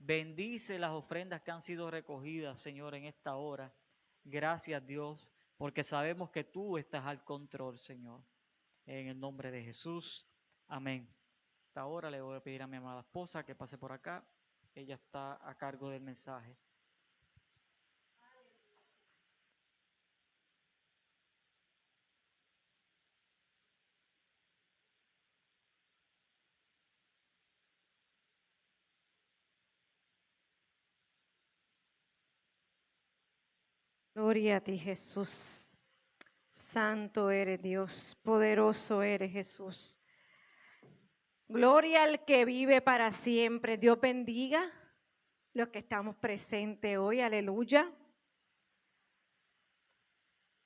Bendice las ofrendas que han sido recogidas, Señor, en esta hora. Gracias, Dios, porque sabemos que tú estás al control, Señor. En el nombre de Jesús. Amén. Hasta ahora le voy a pedir a mi amada esposa que pase por acá. Ella está a cargo del mensaje. Gloria a ti, Jesús. Santo eres Dios, poderoso eres Jesús. Gloria al que vive para siempre. Dios bendiga los que estamos presentes hoy. Aleluya.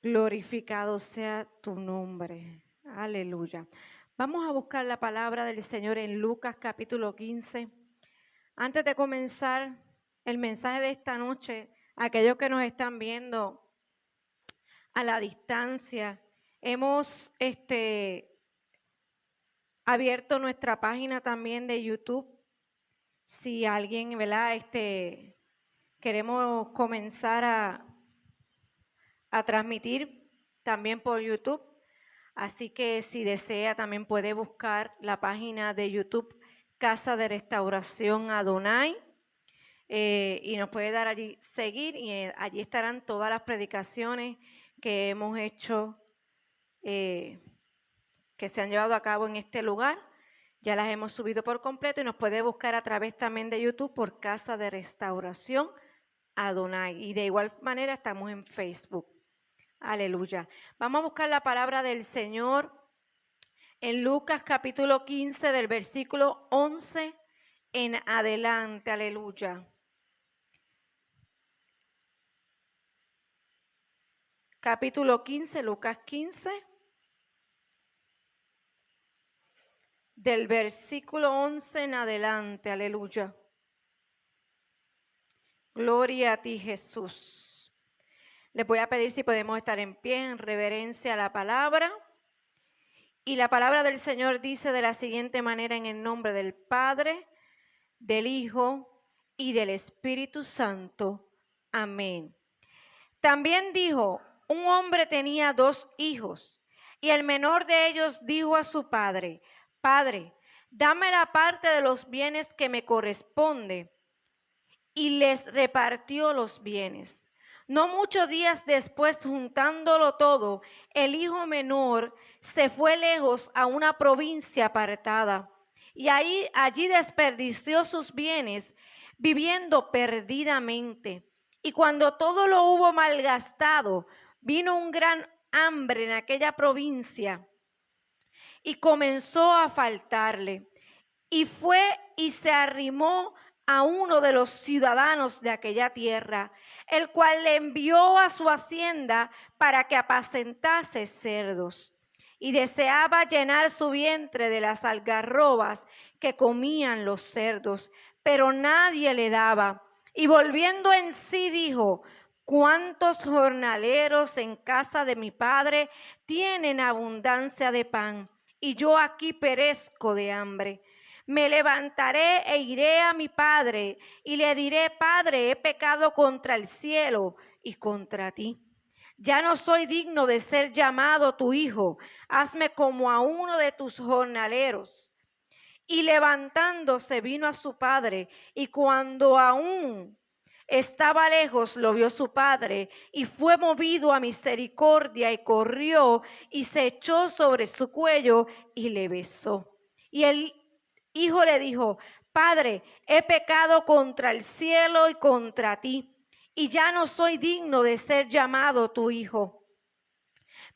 Glorificado sea tu nombre. Aleluya. Vamos a buscar la palabra del Señor en Lucas capítulo 15. Antes de comenzar el mensaje de esta noche, aquellos que nos están viendo a la distancia, hemos abierto nuestra página también de YouTube. Si alguien, ¿verdad? Queremos comenzar a transmitir también por YouTube. Así que si desea también puede buscar la página de YouTube Casa de Restauración Adonai y nos puede dar allí seguir y allí estarán todas las predicaciones que hemos hecho, que se han llevado a cabo en este lugar. Ya las hemos subido por completo y nos puede buscar a través también de YouTube por Casa de Restauración Adonai. Y de igual manera estamos en Facebook. Aleluya. Vamos a buscar la palabra del Señor en Lucas capítulo 15 del versículo 11 en adelante. Aleluya. Capítulo 15, Lucas 15, del versículo 11 en adelante. Aleluya. Gloria a ti, Jesús. Les voy a pedir si podemos estar en pie en reverencia a la palabra. Y la palabra del Señor dice de la siguiente manera: en el nombre del Padre, del Hijo y del Espíritu Santo. Amén. También dijo: un hombre tenía 2 hijos, y el menor de ellos dijo a su padre: Padre, dame la parte de los bienes que me corresponde. Y les repartió los bienes. No muchos días después, juntándolo todo, el hijo menor se fue lejos a una provincia apartada, y allí desperdició sus bienes, viviendo perdidamente. Y cuando todo lo hubo malgastado, vino un gran hambre en aquella provincia, y comenzó a faltarle. Y fue y se arrimó a uno de los ciudadanos de aquella tierra, el cual le envió a su hacienda para que apacentase cerdos. Y deseaba llenar su vientre de las algarrobas que comían los cerdos, pero nadie le daba. Y volviendo en sí dijo: ¿cuántos jornaleros en casa de mi padre tienen abundancia de pan, y yo aquí perezco de hambre? Me levantaré e iré a mi padre y le diré: Padre, he pecado contra el cielo y contra ti. Ya no soy digno de ser llamado tu hijo. Hazme como a uno de tus jornaleros. Y levantándose vino a su padre, y cuando aún estaba lejos, lo vio su padre, y fue movido a misericordia, y corrió y se echó sobre su cuello y le besó. Y el hijo le dijo: Padre, he pecado contra el cielo y contra ti, y ya no soy digno de ser llamado tu hijo.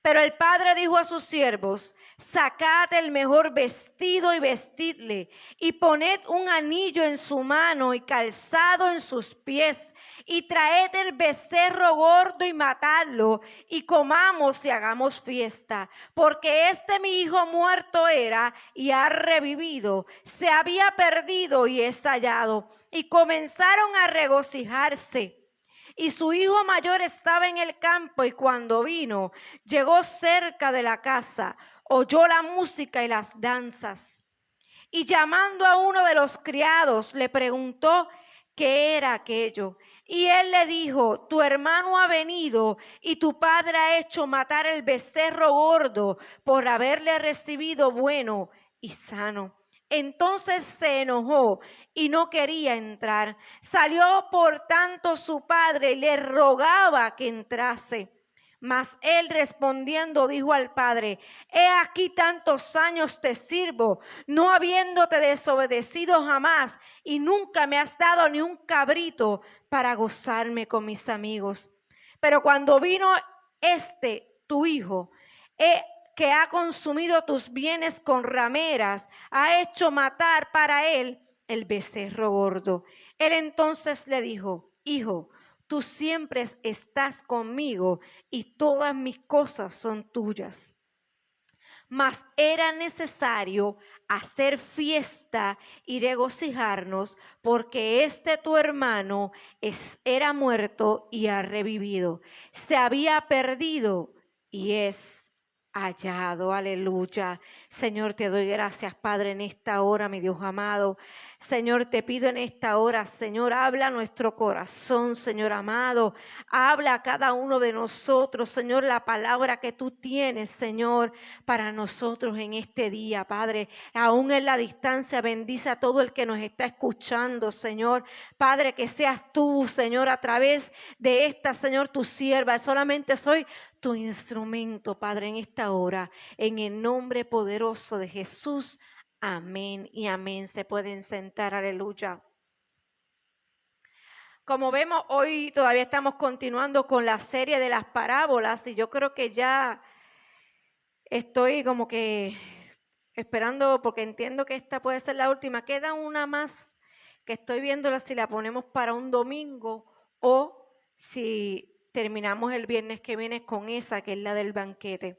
Pero el padre dijo a sus siervos: sacad el mejor vestido y vestidle, y poned un anillo en su mano y calzado en sus pies, y traed el becerro gordo y matadlo, y comamos y hagamos fiesta. Porque mi hijo muerto era y ha revivido, se había perdido y es hallado. Y comenzaron a regocijarse. Y su hijo mayor estaba en el campo, y cuando vino, llegó cerca de la casa, oyó la música y las danzas. Y llamando a uno de los criados, le preguntó: qué era aquello. Y él le dijo, tu hermano ha venido y tu padre ha hecho matar el becerro gordo por haberle recibido bueno y sano. Entonces se enojó y no quería entrar. Salió por tanto su padre y le rogaba que entrase. Mas él respondiendo dijo al padre, he aquí tantos años te sirvo, no habiéndote desobedecido jamás, y nunca me has dado ni un cabrito para gozarme con mis amigos. Pero cuando vino tu hijo, que ha consumido tus bienes con rameras, ha hecho matar para él el becerro gordo. Él entonces le dijo, hijo, tú siempre estás conmigo y todas mis cosas son tuyas. Mas era necesario hacer fiesta y regocijarnos, porque tu hermano era muerto y ha revivido. Se había perdido y es hallado. Aleluya. Señor, te doy gracias, Padre, en esta hora, mi Dios amado. Señor, te pido en esta hora, Señor, habla a nuestro corazón, Señor amado. Habla a cada uno de nosotros, Señor, la palabra que tú tienes, Señor, para nosotros en este día, Padre. Aún en la distancia, bendice a todo el que nos está escuchando, Señor. Padre, que seas tú, Señor, a través de esta, Señor, tu sierva. Solamente soy tu instrumento, Padre, en esta hora. En el nombre poderoso de Jesús. Amén y amén. Se pueden sentar, aleluya. Como vemos, hoy todavía estamos continuando con la serie de las parábolas y yo creo que ya estoy como que esperando porque entiendo que esta puede ser la última. Queda una más que estoy viéndola si la ponemos para un domingo o si terminamos el viernes que viene con esa que es la del banquete.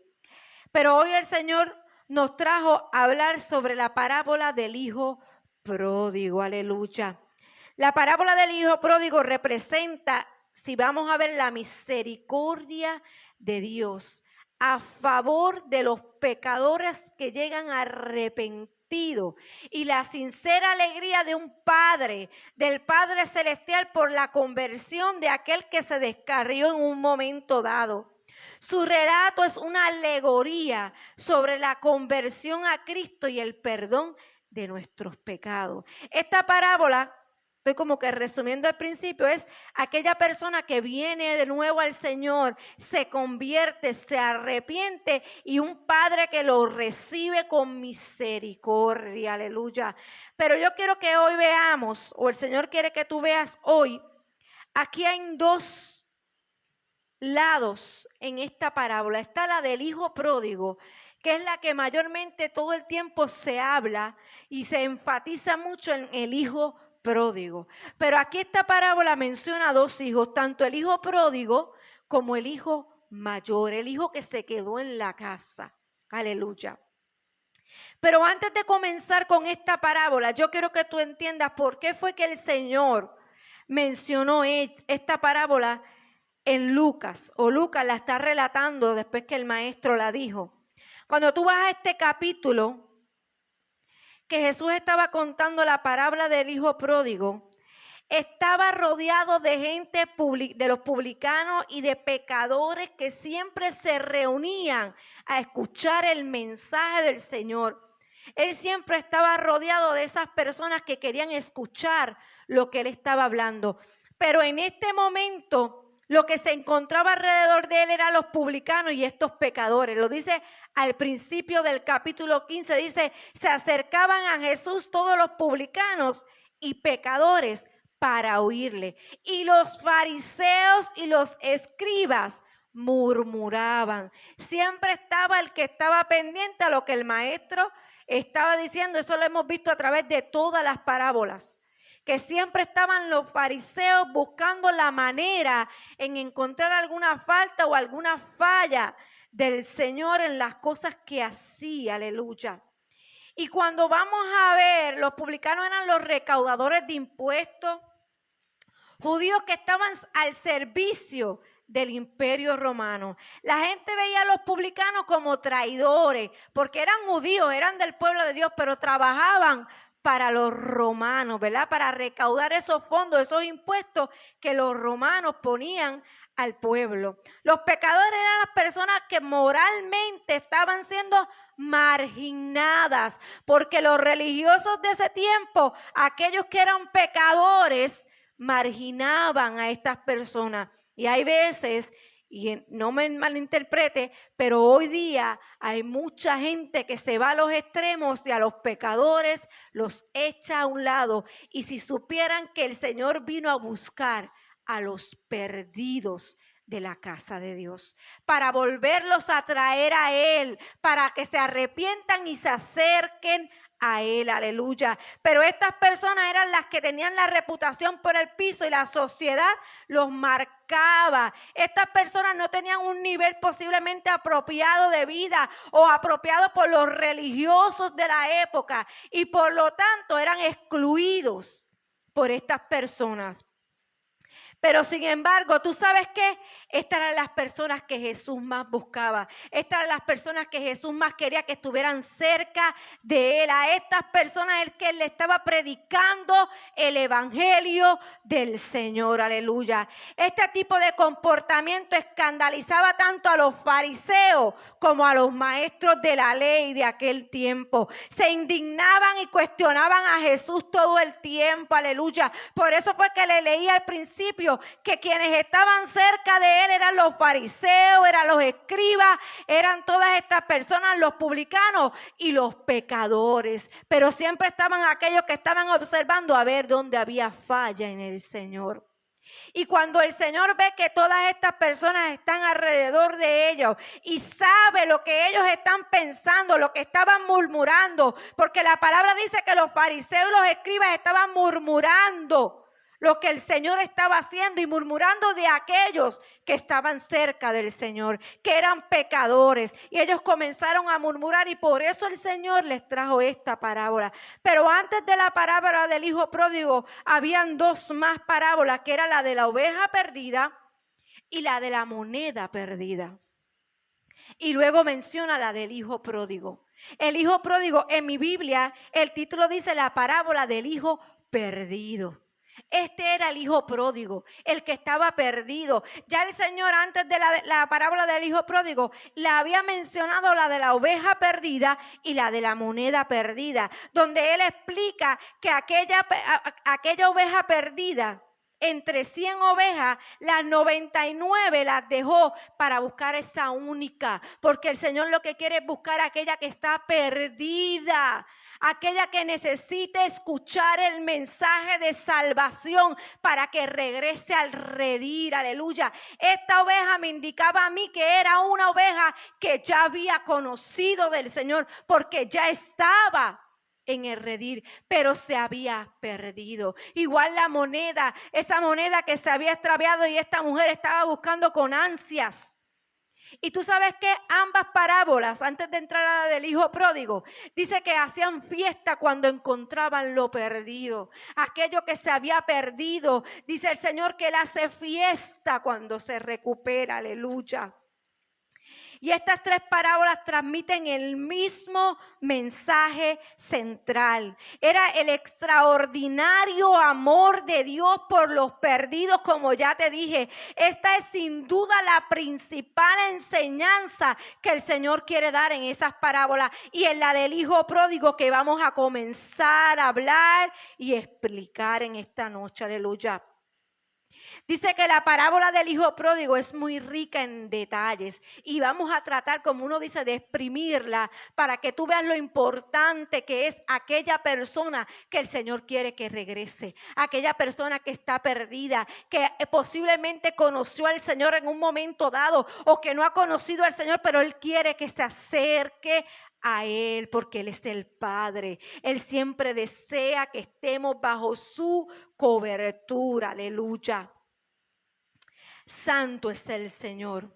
Pero hoy el Señor nos trajo a hablar sobre la parábola del hijo pródigo, aleluya. La parábola del hijo pródigo representa, si vamos a ver, la misericordia de Dios a favor de los pecadores que llegan arrepentidos y la sincera alegría de un padre, del Padre Celestial por la conversión de aquel que se descarrió en un momento dado. Su relato es una alegoría sobre la conversión a Cristo y el perdón de nuestros pecados. Esta parábola, estoy como que resumiendo al principio, es aquella persona que viene de nuevo al Señor, se convierte, se arrepiente y un padre que lo recibe con misericordia, aleluya. Pero yo quiero que hoy veamos, o el Señor quiere que tú veas hoy, aquí hay dos lados en esta parábola. Está la del hijo pródigo, que es la que mayormente todo el tiempo se habla y se enfatiza mucho en el hijo pródigo. Pero aquí esta parábola menciona dos hijos, tanto el hijo pródigo como el hijo mayor, el hijo que se quedó en la casa. Aleluya. Pero antes de comenzar con esta parábola, yo quiero que tú entiendas por qué fue que el Señor mencionó esta parábola en Lucas, o Lucas la está relatando después que el maestro la dijo. Cuando tú vas a este capítulo, que Jesús estaba contando la parábola del hijo pródigo, estaba rodeado de gente, de los publicanos y de pecadores que siempre se reunían a escuchar el mensaje del Señor. Él siempre estaba rodeado de esas personas que querían escuchar lo que él estaba hablando. Pero en este momento, lo que se encontraba alrededor de él eran los publicanos y estos pecadores. Lo dice al principio del capítulo 15, dice, se acercaban a Jesús todos los publicanos y pecadores para oírle. Y los fariseos y los escribas murmuraban. Siempre estaba el que estaba pendiente a lo que el maestro estaba diciendo. Eso lo hemos visto a través de todas las parábolas. Que siempre estaban los fariseos buscando la manera en encontrar alguna falta o alguna falla del Señor en las cosas que hacía, aleluya. Y cuando vamos a ver, los publicanos eran los recaudadores de impuestos, judíos que estaban al servicio del imperio romano. La gente veía a los publicanos como traidores, porque eran judíos, eran del pueblo de Dios, pero trabajaban para los romanos, ¿verdad? Para recaudar esos fondos, esos impuestos que los romanos ponían al pueblo. Los pecadores eran las personas que moralmente estaban siendo marginadas, porque los religiosos de ese tiempo, aquellos que eran pecadores, marginaban a estas personas. Y hay veces, y no me malinterprete, pero hoy día hay mucha gente que se va a los extremos y a los pecadores los echa a un lado. Y si supieran que el Señor vino a buscar a los perdidos de la casa de Dios, para volverlos a traer a Él, para que se arrepientan y se acerquen a Él, aleluya. Pero estas personas eran las que tenían la reputación por el piso y la sociedad los marcaba. Estas personas no tenían un nivel posiblemente apropiado de vida o apropiado por los religiosos de la época y por lo tanto eran excluidos por estas personas. Pero sin embargo, ¿tú sabes qué? Estas eran las personas que Jesús más buscaba. Estas eran las personas que Jesús más quería que estuvieran cerca de Él. A estas personas el que le estaba predicando el evangelio del Señor. Aleluya. Este tipo de comportamiento escandalizaba tanto a los fariseos como a los maestros de la ley de aquel tiempo. Se indignaban y cuestionaban a Jesús todo el tiempo. Aleluya. Por eso fue que le leí al principio que quienes estaban cerca de Él eran los fariseos, eran los escribas, eran todas estas personas, los publicanos y los pecadores. Pero siempre estaban aquellos que estaban observando a ver dónde había falla en el Señor. Y cuando el Señor ve que todas estas personas están alrededor de ellos y sabe lo que ellos están pensando, lo que estaban murmurando, porque la palabra dice que los fariseos y los escribas estaban murmurando lo que el Señor estaba haciendo y murmurando de aquellos que estaban cerca del Señor, que eran pecadores. Y ellos comenzaron a murmurar y por eso el Señor les trajo esta parábola. Pero antes de la parábola del hijo pródigo, habían dos más parábolas, que era la de la oveja perdida y la de la moneda perdida. Y luego menciona la del hijo pródigo. El hijo pródigo, en mi Biblia, el título dice la parábola del hijo perdido. Este era el hijo pródigo, el que estaba perdido. Ya el Señor antes de la parábola del hijo pródigo le había mencionado la de la oveja perdida y la de la moneda perdida, donde Él explica que aquella oveja perdida, entre 100 ovejas, las 99 las dejó para buscar esa única, porque el Señor lo que quiere es buscar a aquella que está perdida, aquella que necesite escuchar el mensaje de salvación para que regrese al redil, aleluya. Esta oveja me indicaba a mí que era una oveja que ya había conocido del Señor, porque ya estaba en el redil, pero se había perdido. Igual la moneda, esa moneda que se había extraviado y esta mujer estaba buscando con ansias. Y tú sabes que ambas parábolas, antes de entrar a la del hijo pródigo, dice que hacían fiesta cuando encontraban lo perdido. Aquello que se había perdido, dice el Señor que Él hace fiesta cuando se recupera, aleluya. Y estas tres parábolas transmiten el mismo mensaje central. Era el extraordinario amor de Dios por los perdidos, como ya te dije. Esta es sin duda la principal enseñanza que el Señor quiere dar en esas parábolas y en la del hijo pródigo que vamos a comenzar a hablar y explicar en esta noche. Aleluya. Dice que la parábola del hijo pródigo es muy rica en detalles y vamos a tratar, como uno dice, de exprimirla para que tú veas lo importante que es aquella persona que el Señor quiere que regrese, aquella persona que está perdida, que posiblemente conoció al Señor en un momento dado o que no ha conocido al Señor, pero Él quiere que se acerque a Él porque Él es el Padre. Él siempre desea que estemos bajo su cobertura, aleluya. Santo es el Señor.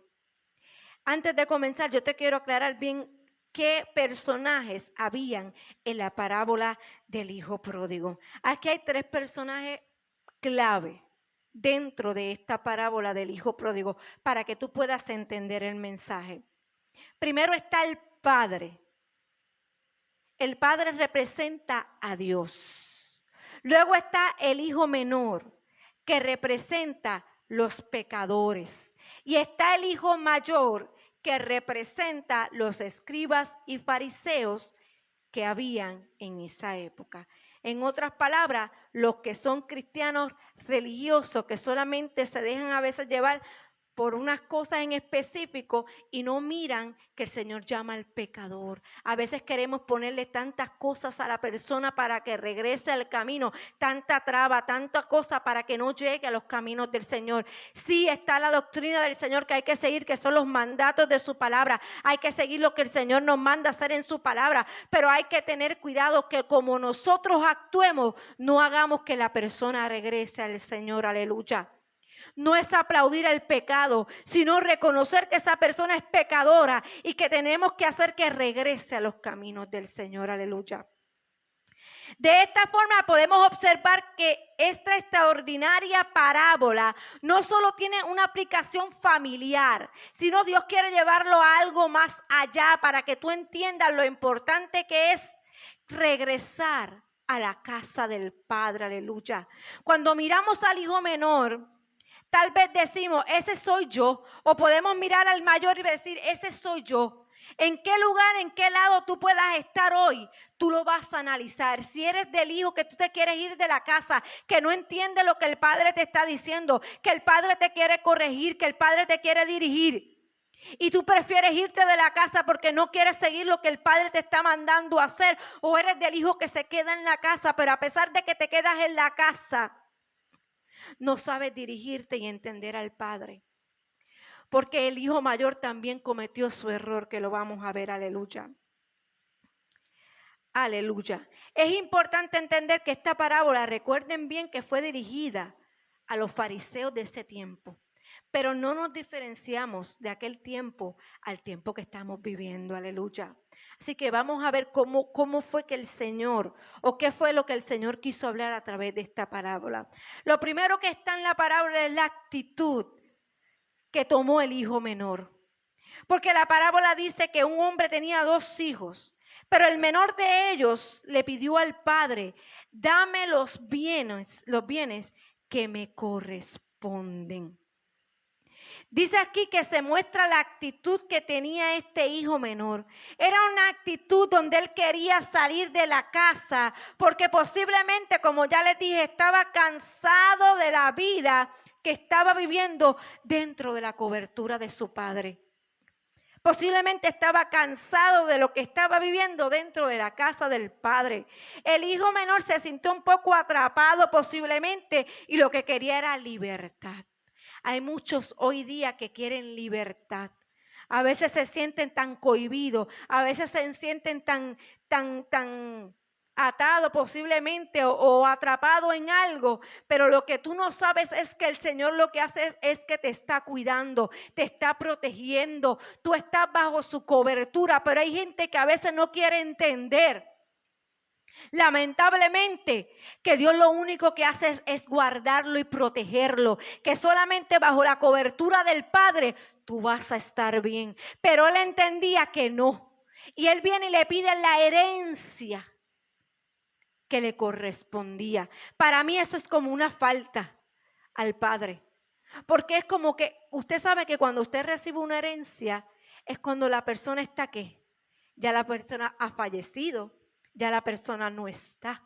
Antes de comenzar, yo te quiero aclarar bien qué personajes habían en la parábola del hijo pródigo. Aquí hay tres personajes clave dentro de esta parábola del hijo pródigo para que tú puedas entender el mensaje. Primero está el padre. el padre representa a Dios. Luego está el hijo menor, que representa los pecadores. Y está el hijo mayor, que representa los escribas y fariseos que habían en esa época. En otras palabras, los que son cristianos religiosos, que solamente se dejan a veces llevar por unas cosas en específico y no miran que el Señor llama al pecador. A veces queremos ponerle tantas cosas a la persona para que regrese al camino, tanta traba, tanta cosa para que no llegue a los caminos del Señor. Sí está la doctrina del Señor que hay que seguir, que son los mandatos de su palabra. Hay que seguir lo que el Señor nos manda hacer en su palabra, pero hay que tener cuidado que como nosotros actuemos, no hagamos que la persona regrese al Señor. Aleluya. No es aplaudir el pecado, sino reconocer que esa persona es pecadora y que tenemos que hacer que regrese a los caminos del Señor. Aleluya. De esta forma podemos observar que esta extraordinaria parábola no solo tiene una aplicación familiar, sino Dios quiere llevarlo a algo más allá para que tú entiendas lo importante que es regresar a la casa del Padre. Aleluya. Cuando miramos al hijo menor, tal vez decimos, ese soy yo, o podemos mirar al mayor y decir, ese soy yo. ¿En qué lugar, en qué lado tú puedas estar hoy? Tú lo vas a analizar. Si eres del hijo que tú te quieres ir de la casa, que no entiende lo que el padre te está diciendo, que el padre te quiere corregir, que el padre te quiere dirigir, y tú prefieres irte de la casa porque no quieres seguir lo que el padre te está mandando a hacer, o eres del hijo que se queda en la casa, pero a pesar de que te quedas en la casa, no sabes dirigirte y entender al Padre. Porque el hijo mayor también cometió su error, que lo vamos a ver. Aleluya. Aleluya. Es importante entender que esta parábola, recuerden bien que fue dirigida a los fariseos de ese tiempo. Pero no nos diferenciamos de aquel tiempo al tiempo que estamos viviendo. Aleluya. Así que vamos a ver cómo fue que el Señor, o qué fue lo que el Señor quiso hablar a través de esta parábola. Lo primero que está en la parábola es la actitud que tomó el hijo menor. Porque la parábola dice que un hombre tenía 2 hijos, pero el menor de ellos le pidió al padre, dame los bienes que me corresponden. Dice aquí que se muestra la actitud que tenía este hijo menor. Era una actitud donde él quería salir de la casa porque posiblemente, como ya les dije, estaba cansado de la vida que estaba viviendo dentro de la cobertura de su padre. Posiblemente estaba cansado de lo que estaba viviendo dentro de la casa del padre. El hijo menor se sintió un poco atrapado posiblemente y lo que quería era libertad. Hay muchos hoy día que quieren libertad. A veces se sienten tan cohibidos, a veces se sienten tan atados posiblemente o atrapados en algo, pero lo que tú no sabes es que el Señor lo que hace es que te está cuidando, te está protegiendo, tú estás bajo su cobertura, pero hay gente que a veces no quiere entender. Lamentablemente, que Dios lo único que hace es guardarlo y protegerlo, que solamente bajo la cobertura del Padre tú vas a estar bien. Pero él entendía que no. Y él viene y le pide la herencia que le correspondía. Para mí eso es como una falta al Padre. Porque es como que usted sabe que cuando usted recibe una herencia es cuando la persona está ¿qué? Ya la persona ha fallecido. Ya la persona no está.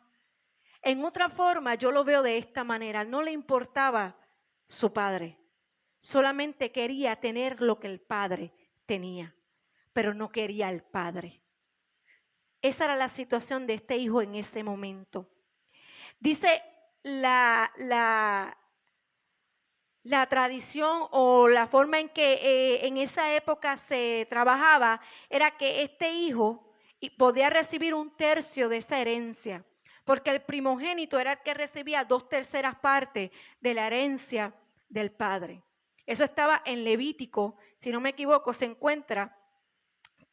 En otra forma, yo lo veo de esta manera. No le importaba su padre. Solamente quería tener lo que el padre tenía, pero no quería al padre. Esa era la situación de este hijo en ese momento. Dice la tradición o la forma en que en esa época se trabajaba era que este hijo podía recibir 1/3 de esa herencia, porque el primogénito era el que recibía 2/3 partes de la herencia del padre. Eso estaba en Levítico, si no me equivoco, se encuentra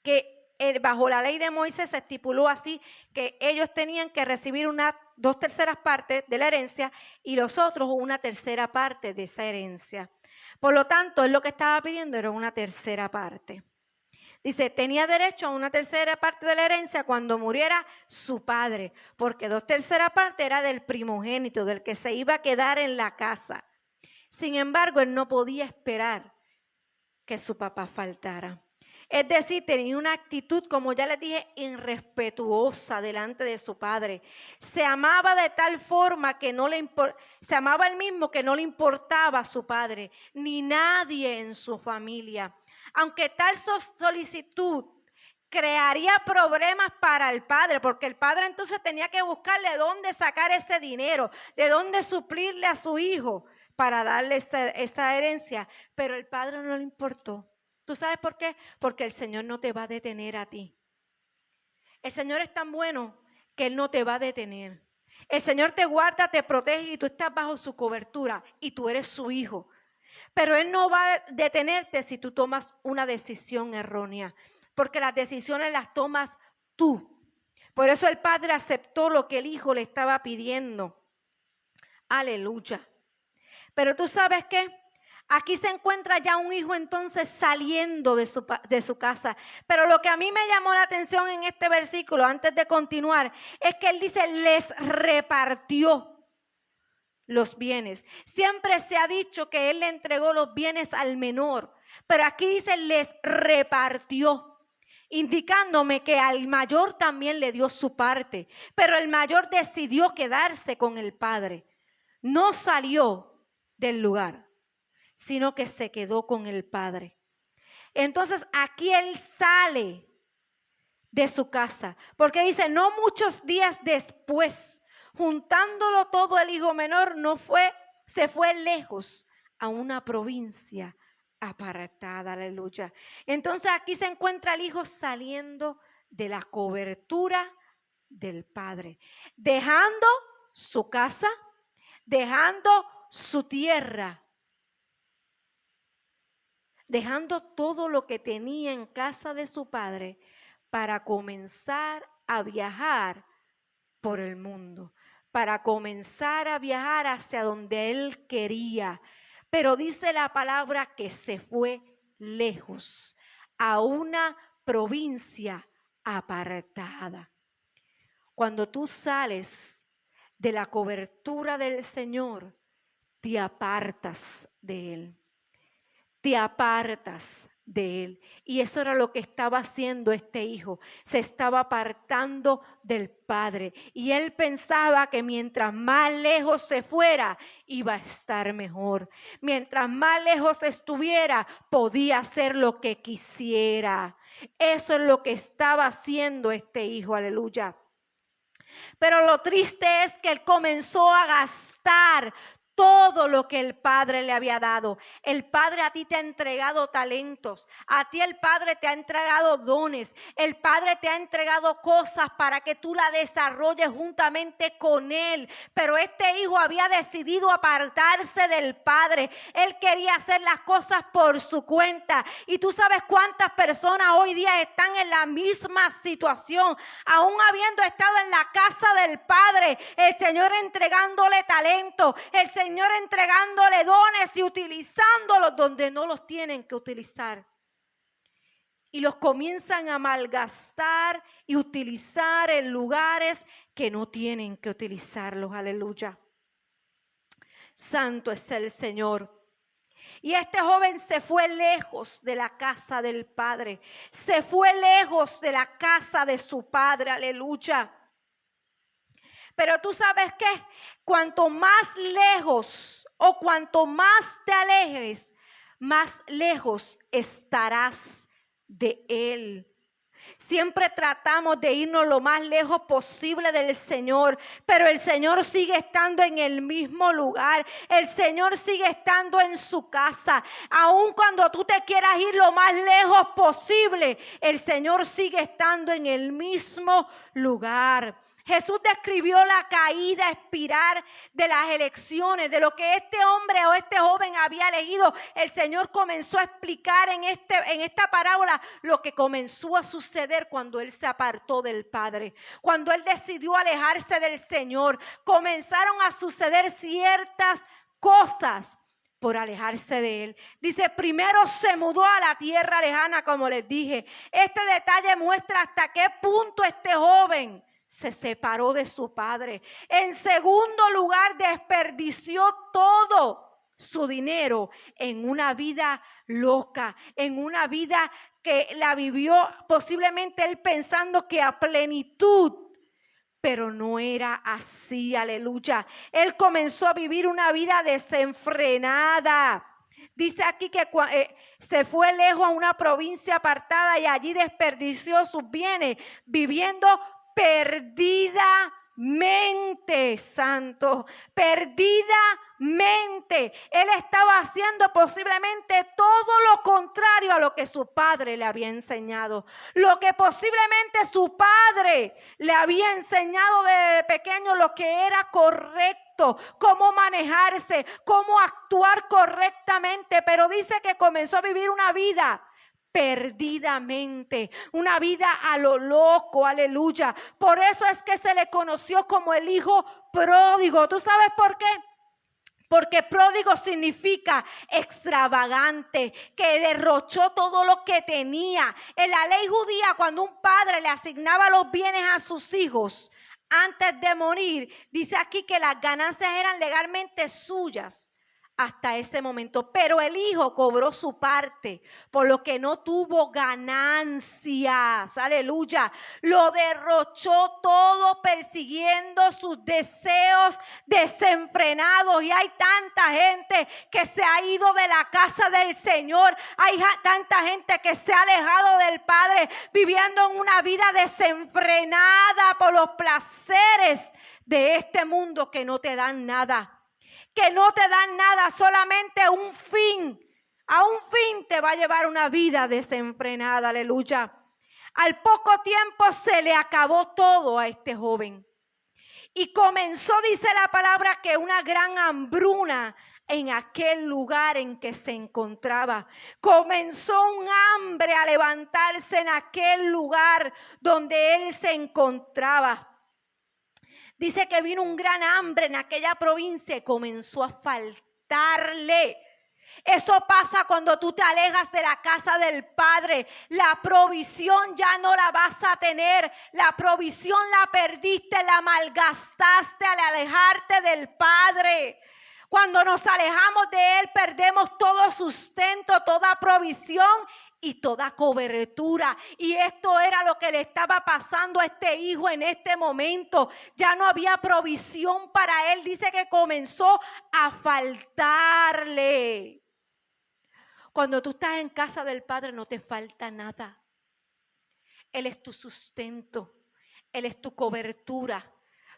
que bajo la ley de Moisés se estipuló así, que ellos tenían que recibir 2/3 partes de la herencia y los otros 1/3 parte de esa herencia. Por lo tanto, él lo que estaba pidiendo era 1/3 parte. Dice, tenía derecho a una tercera parte de la herencia cuando muriera su padre, porque 2/3 partes era del primogénito, del que se iba a quedar en la casa. Sin embargo, él no podía esperar que su papá faltara. Es decir, tenía una actitud, como ya les dije, irrespetuosa delante de su padre. Se amaba de tal forma que se amaba él mismo que no le importaba a su padre, ni nadie en su familia. Aunque tal solicitud crearía problemas para el padre, porque el padre entonces tenía que buscarle de dónde sacar ese dinero, de dónde suplirle a su hijo para darle esa herencia, pero el padre no le importó. ¿Tú sabes por qué? Porque el Señor no te va a detener a ti. El Señor es tan bueno que Él no te va a detener. El Señor te guarda, te protege y tú estás bajo su cobertura y tú eres su hijo. Pero Él no va a detenerte si tú tomas una decisión errónea, porque las decisiones las tomas tú. Por eso el padre aceptó lo que el hijo le estaba pidiendo. Aleluya. Pero tú sabes qué, aquí se encuentra ya un hijo entonces saliendo de su casa. Pero lo que a mí me llamó la atención en este versículo, antes de continuar, es que él dice, les repartió los bienes. Siempre se ha dicho que él le entregó los bienes al menor, pero aquí dice, les repartió, indicándome que al mayor también le dio su parte, pero el mayor decidió quedarse con el padre. No salió del lugar, sino que se quedó con el padre. Entonces aquí él sale de su casa, porque dice, no muchos días después, juntándolo todo, el hijo menor se fue lejos a una provincia apartada, aleluya. Entonces aquí se encuentra el hijo saliendo de la cobertura del padre, dejando su casa, dejando su tierra, dejando todo lo que tenía en casa de su padre para comenzar a viajar por el mundo, para comenzar a viajar hacia donde él quería. Pero dice la palabra que se fue lejos, a una provincia apartada. Cuando tú sales de la cobertura del Señor, te apartas de Él. Te apartas de Él. Y eso era lo que estaba haciendo este hijo. Se estaba apartando del Padre. Y él pensaba que mientras más lejos se fuera, iba a estar mejor. Mientras más lejos estuviera, podía hacer lo que quisiera. Eso es lo que estaba haciendo este hijo. Aleluya. Pero lo triste es que él comenzó a gastar todo lo que el Padre le había dado. El Padre a ti te ha entregado talentos. A ti el Padre te ha entregado dones. El Padre te ha entregado cosas para que tú las desarrolles juntamente con Él. Pero este hijo había decidido apartarse del Padre. Él quería hacer las cosas por su cuenta. Y tú sabes cuántas personas hoy día están en la misma situación. Aún habiendo estado en la casa del Padre, el Señor entregándole talento, el Señor entregándole dones y utilizándolos donde no los tienen que utilizar. Y los comienzan a malgastar y utilizar en lugares que no tienen que utilizarlos. Aleluya. Santo es el Señor. Y este joven se fue lejos de la casa del Padre. Se fue lejos de la casa de su padre. Aleluya. Pero tú sabes qué, cuanto más lejos o cuanto más te alejes, más lejos estarás de Él. Siempre tratamos de irnos lo más lejos posible del Señor, pero el Señor sigue estando en el mismo lugar. El Señor sigue estando en su casa. Aun cuando tú te quieras ir lo más lejos posible, el Señor sigue estando en el mismo lugar. Jesús describió la caída espiral de las elecciones, de lo que este hombre o este joven había elegido. El Señor comenzó a explicar en esta parábola lo que comenzó a suceder cuando él se apartó del Padre. Cuando él decidió alejarse del Señor, comenzaron a suceder ciertas cosas por alejarse de él. Dice, primero se mudó a la tierra lejana, como les dije. Este detalle muestra hasta qué punto este joven se separó de su padre. En segundo lugar, desperdició todo su dinero en una vida loca, en una vida que la vivió posiblemente él pensando que a plenitud, pero no era así, aleluya. Él comenzó a vivir una vida desenfrenada. Dice aquí que se fue lejos a una provincia apartada y allí desperdició sus bienes, viviendo perdidamente, santo, perdidamente. Él estaba haciendo posiblemente todo lo contrario a lo que su padre le había enseñado. Lo que posiblemente su padre le había enseñado desde pequeño, lo que era correcto, cómo manejarse, cómo actuar correctamente. Pero dice que comenzó a vivir una vida perdidamente, una vida a lo loco, aleluya. Por eso es que se le conoció como el hijo pródigo. ¿Tú sabes por qué? Porque pródigo significa extravagante, que derrochó todo lo que tenía. En la ley judía, cuando un padre le asignaba los bienes a sus hijos antes de morir, dice aquí que las ganancias eran legalmente suyas hasta ese momento, pero el hijo cobró su parte, por lo que no tuvo ganancias, aleluya. Lo derrochó todo persiguiendo sus deseos desenfrenados, y hay tanta gente que se ha ido de la casa del Señor, hay tanta gente que se ha alejado del Padre, viviendo en una vida desenfrenada por los placeres de este mundo que no te dan nada. Que no te dan nada, solamente un fin. A un fin te va a llevar una vida desenfrenada, aleluya. Al poco tiempo se le acabó todo a este joven. Y comenzó, dice la palabra, que una gran hambruna en aquel lugar en que se encontraba. Comenzó un hambre a levantarse en aquel lugar donde él se encontraba. Dice que vino un gran hambre en aquella provincia y comenzó a faltarle. Eso pasa cuando tú te alejas de la casa del Padre. La provisión ya no la vas a tener. La provisión la perdiste, la malgastaste al alejarte del Padre. Cuando nos alejamos de Él, perdemos todo sustento, toda provisión y toda cobertura. Y esto era lo que le estaba pasando a este hijo en este momento. Ya no había provisión para él. Dice que comenzó a faltarle. Cuando tú estás en casa del Padre no te falta nada. Él es tu sustento. Él es tu cobertura.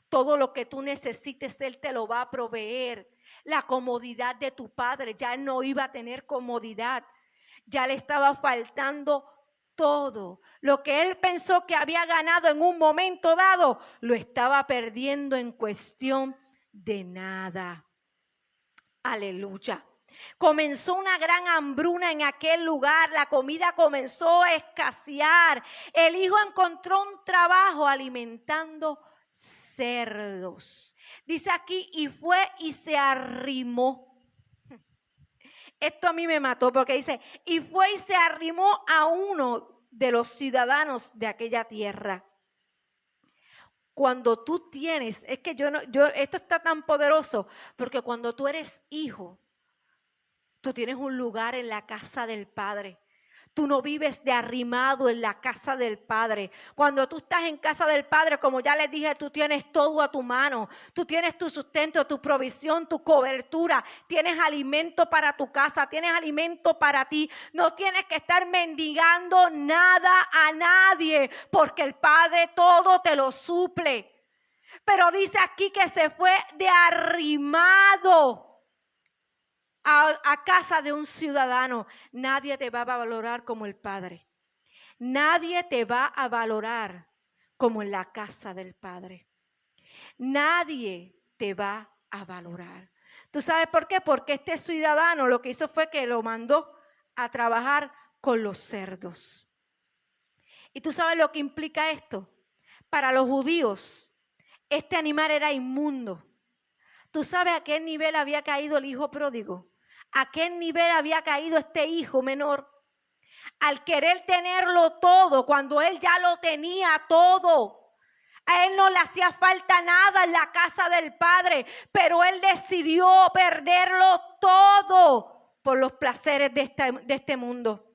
Todo lo que tú necesites, Él te lo va a proveer. La comodidad de tu padre, ya Él no iba a tener comodidad. Ya le estaba faltando todo. Lo que él pensó que había ganado en un momento dado, lo estaba perdiendo en cuestión de nada. Aleluya. Comenzó una gran hambruna en aquel lugar. La comida comenzó a escasear. El hijo encontró un trabajo alimentando cerdos. Dice aquí, y fue y se arrimó. Esto a mí me mató porque dice, y fue y se arrimó a uno de los ciudadanos de aquella tierra. Cuando tú tienes, es que esto está tan poderoso, porque cuando tú eres hijo, tú tienes un lugar en la casa del Padre. Tú no vives de arrimado en la casa del Padre. Cuando tú estás en casa del Padre, como ya les dije, tú tienes todo a tu mano. Tú tienes tu sustento, tu provisión, tu cobertura. Tienes alimento para tu casa, tienes alimento para ti. No tienes que estar mendigando nada a nadie, porque el Padre todo te lo suple. Pero dice aquí que se fue de arrimado a casa de un ciudadano. Nadie te va a valorar como el Padre. Nadie te va a valorar como en la casa del Padre. Nadie te va a valorar. ¿Tú sabes por qué? Porque este ciudadano lo que hizo fue que lo mandó a trabajar con los cerdos. ¿Y tú sabes lo que implica esto? Para los judíos, este animal era inmundo. ¿Tú sabes a qué nivel había caído el hijo pródigo? ¿A qué nivel había caído este hijo menor? Al querer tenerlo todo, cuando él ya lo tenía todo. A él no le hacía falta nada en la casa del padre, pero él decidió perderlo todo por los placeres de este mundo.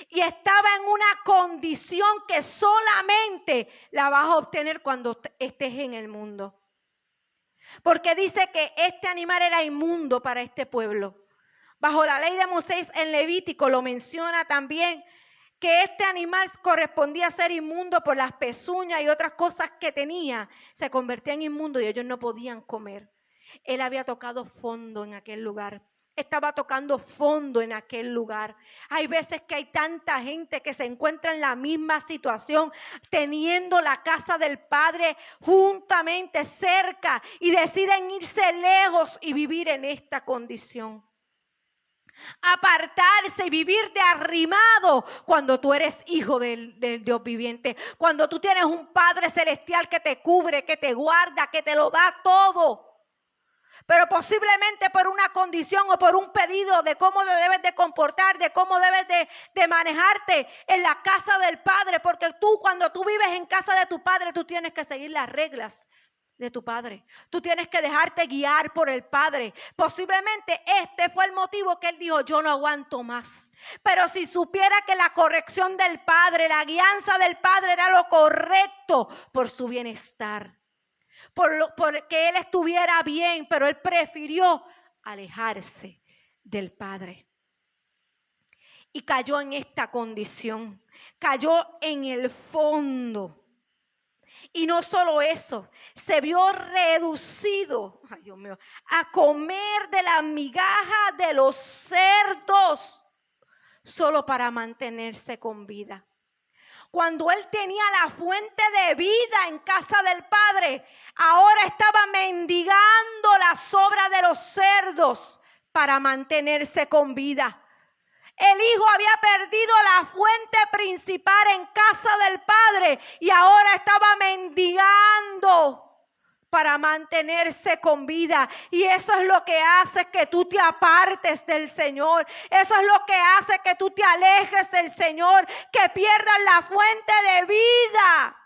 Y estaba en una condición que solamente la vas a obtener cuando estés en el mundo. Porque dice que este animal era inmundo para este pueblo. Bajo la ley de Moisés en Levítico lo menciona también, que este animal correspondía a ser inmundo por las pezuñas y otras cosas que tenía. Se convertía en inmundo y ellos no podían comer. Él había tocado fondo en aquel lugar. Estaba tocando fondo en aquel lugar. Hay veces que hay tanta gente que se encuentra en la misma situación, teniendo la casa del Padre juntamente cerca y deciden irse lejos y vivir en esta condición. Apartarse y vivir de arrimado cuando tú eres hijo del Dios viviente, cuando tú tienes un Padre celestial que te cubre, que te guarda, que te lo da todo. Pero posiblemente por una condición o por un pedido de cómo te debes de comportar, de cómo debes de manejarte en la casa del Padre, porque tú cuando tú vives en casa de tu Padre, tú tienes que seguir las reglas de tu Padre. Tú tienes que dejarte guiar por el Padre. Posiblemente este fue el motivo que él dijo, yo no aguanto más. Pero si supiera que la corrección del Padre, la guianza del Padre era lo correcto por su bienestar, por que él estuviera bien, pero él prefirió alejarse del Padre. Y cayó en esta condición, cayó en el fondo. Y no solo eso, se vio reducido, ay Dios mío, a comer de la migaja de los cerdos, solo para mantenerse con vida. Cuando él tenía la fuente de vida en casa del Padre, ahora estaba mendigando la sobra de los cerdos para mantenerse con vida. El hijo había perdido la fuente principal en casa del Padre y ahora estaba mendigando para mantenerse con vida. Y eso es lo que hace que tú te apartes del Señor. Eso es lo que hace que tú te alejes del Señor, que pierdas la fuente de vida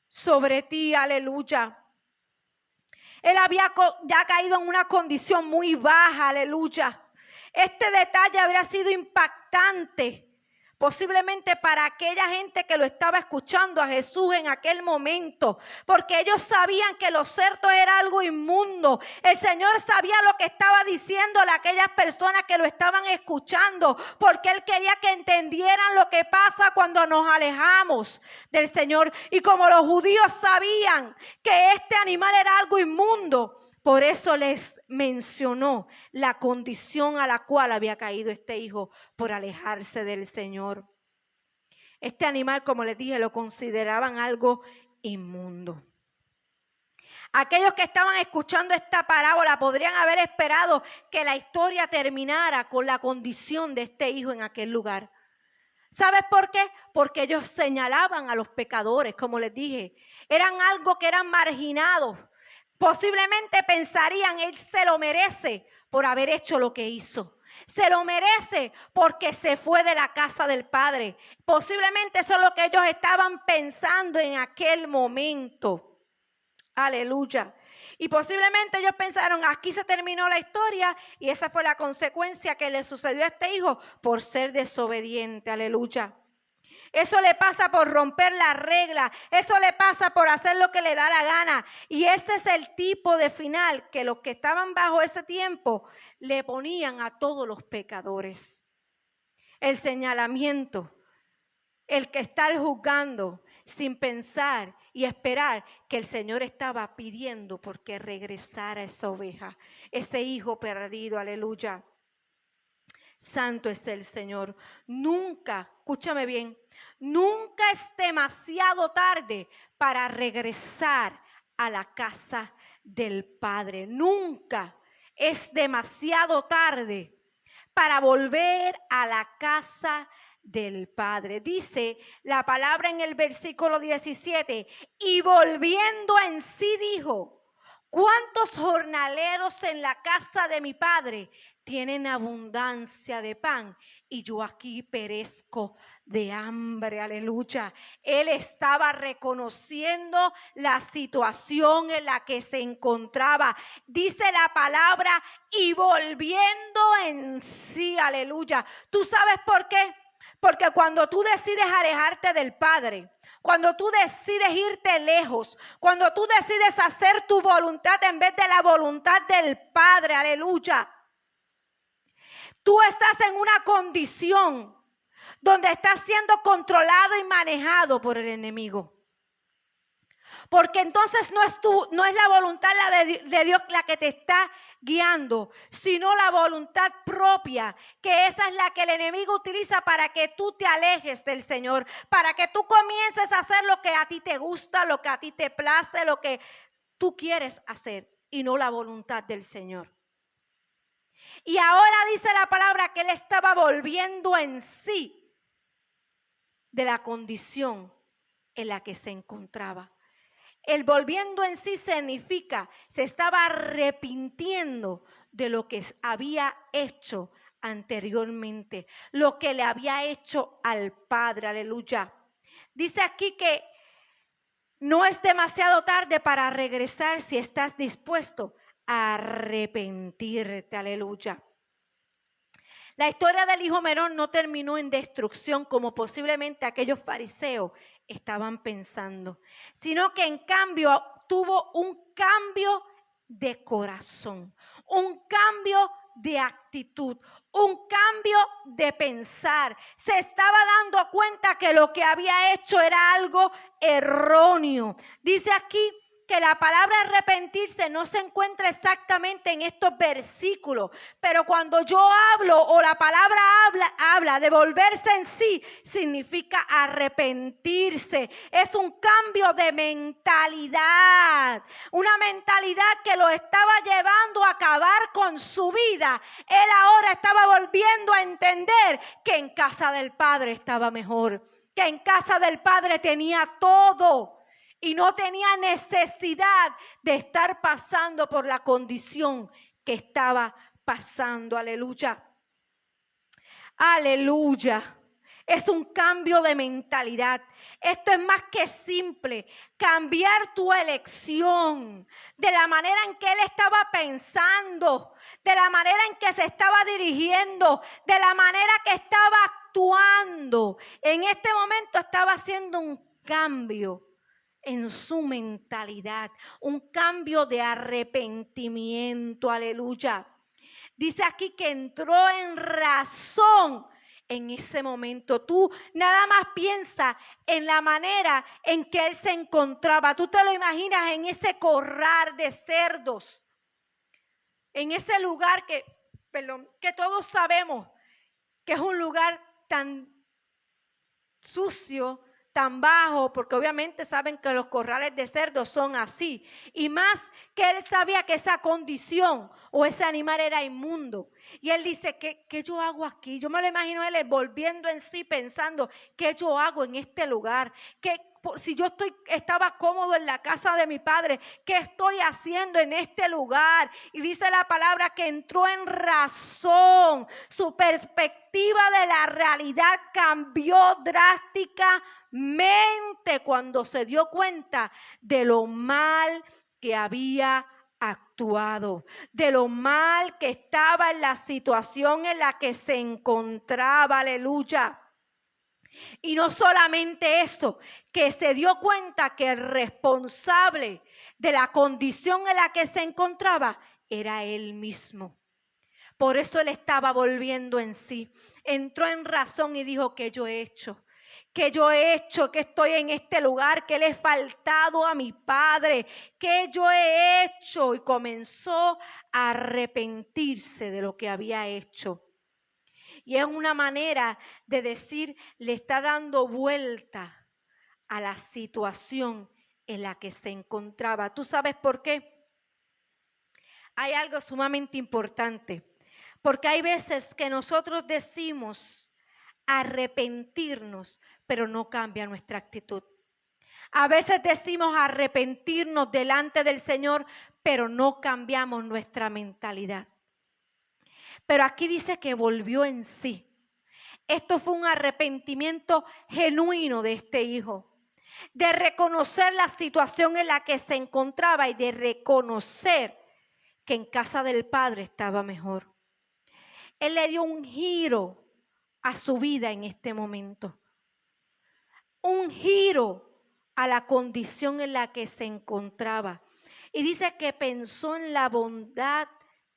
sobre ti. Aleluya. Él había ya caído en una condición muy baja. Aleluya. Este detalle habría sido impactante, posiblemente para aquella gente que lo estaba escuchando a Jesús en aquel momento, porque ellos sabían que los cerdos era algo inmundo. El Señor sabía lo que estaba diciéndole a aquellas personas que lo estaban escuchando, porque Él quería que entendieran lo que pasa cuando nos alejamos del Señor. Y como los judíos sabían que este animal era algo inmundo, por eso les mencionó la condición a la cual había caído este hijo por alejarse del Señor. Este animal, como les dije, lo consideraban algo inmundo. Aquellos que estaban escuchando esta parábola podrían haber esperado que la historia terminara con la condición de este hijo en aquel lugar. ¿Sabes por qué? Porque ellos señalaban a los pecadores, como les dije. Eran algo que eran marginados. Posiblemente pensarían, él se lo merece por haber hecho lo que hizo. Se lo merece porque se fue de la casa del Padre. Posiblemente eso es lo que ellos estaban pensando en aquel momento. Aleluya. Y posiblemente ellos pensaron, aquí se terminó la historia y esa fue la consecuencia que le sucedió a este hijo por ser desobediente. Aleluya. Eso le pasa por romper la regla. Eso le pasa por hacer lo que le da la gana. Y este es el tipo de final que los que estaban bajo ese tiempo le ponían a todos los pecadores. El señalamiento, el que está juzgando sin pensar y esperar que el Señor estaba pidiendo porque regresara esa oveja, ese hijo perdido. Aleluya. Santo es el Señor. Nunca, escúchame bien, nunca es demasiado tarde para regresar a la casa del Padre. Nunca es demasiado tarde para volver a la casa del Padre. Dice la palabra en el versículo 17, y volviendo en sí dijo, ¿cuántos jornaleros en la casa de mi Padre tienen abundancia de pan y yo aquí perezco de hambre, aleluya. Él estaba reconociendo la situación en la que se encontraba. Dice la palabra, y volviendo en sí, aleluya. ¿Tú sabes por qué? Porque cuando tú decides alejarte del Padre, cuando tú decides irte lejos, cuando tú decides hacer tu voluntad en vez de la voluntad del Padre, aleluya, tú estás en una condición donde estás siendo controlado y manejado por el enemigo. Porque entonces no es la voluntad de Dios la que te está guiando, sino la voluntad propia, que esa es la que el enemigo utiliza para que tú te alejes del Señor, para que tú comiences a hacer lo que a ti te gusta, lo que a ti te place, lo que tú quieres hacer y no la voluntad del Señor. Y ahora dice la palabra que él estaba volviendo en sí de la condición en la que se encontraba. El volviendo en sí significa, se estaba arrepintiendo de lo que había hecho anteriormente, lo que le había hecho al Padre, aleluya. Dice aquí que no es demasiado tarde para regresar si estás dispuesto a arrepentirte, aleluya. La historia del hijo menor no terminó en destrucción como posiblemente aquellos fariseos estaban pensando, sino que en cambio tuvo un cambio de corazón, un cambio de actitud, un cambio de pensar. Se estaba dando cuenta que lo que había hecho era algo erróneo. Dice aquí que la palabra arrepentirse no se encuentra exactamente en estos versículos, pero cuando yo hablo o la palabra habla de volverse en sí, significa arrepentirse. Es un cambio de mentalidad, una mentalidad que lo estaba llevando a acabar con su vida. Él ahora estaba volviendo a entender que en casa del Padre estaba mejor, que en casa del Padre tenía todo. Y no tenía necesidad de estar pasando por la condición que estaba pasando. Aleluya. Aleluya. Es un cambio de mentalidad. Esto es más que simple. Cambiar tu elección de la manera en que él estaba pensando, de la manera en que se estaba dirigiendo, de la manera que estaba actuando. En este momento estaba haciendo un cambio en su mentalidad, un cambio de arrepentimiento, aleluya. Dice aquí que entró en razón en ese momento. Tú nada más piensa en la manera en que él se encontraba. Tú te lo imaginas en ese corral de cerdos, en ese lugar que todos sabemos que es un lugar tan sucio, tan bajo, porque obviamente saben que los corrales de cerdos son así, y más que él sabía que esa condición o ese animal era inmundo, y él dice, ¿qué yo hago aquí? Yo me lo imagino él volviendo en sí pensando, ¿qué yo hago en este lugar? Si yo estaba cómodo en la casa de mi padre, ¿qué estoy haciendo en este lugar? Y dice la palabra que entró en razón, su perspectiva de la realidad cambió drásticamente cuando se dio cuenta de lo mal que había actuado, de lo mal que estaba en la situación en la que se encontraba, aleluya. Y no solamente eso, que se dio cuenta que el responsable de la condición en la que se encontraba era él mismo. Por eso él estaba volviendo en sí. Entró en razón y dijo, ¿qué yo he hecho? ¿Qué yo he hecho? Que estoy en este lugar, que le he faltado a mi padre, ¿qué yo he hecho? Y comenzó a arrepentirse de lo que había hecho. Y es una manera de decir, le está dando vuelta a la situación en la que se encontraba. ¿Tú sabes por qué? Hay algo sumamente importante, porque hay veces que nosotros decimos arrepentirnos, pero no cambia nuestra actitud. A veces decimos arrepentirnos delante del Señor, pero no cambiamos nuestra mentalidad. Pero aquí dice que volvió en sí. Esto fue un arrepentimiento genuino de este hijo, de reconocer la situación en la que se encontraba y de reconocer que en casa del Padre estaba mejor. Él le dio un giro a su vida en este momento, un giro a la condición en la que se encontraba. Y dice que pensó en la bondad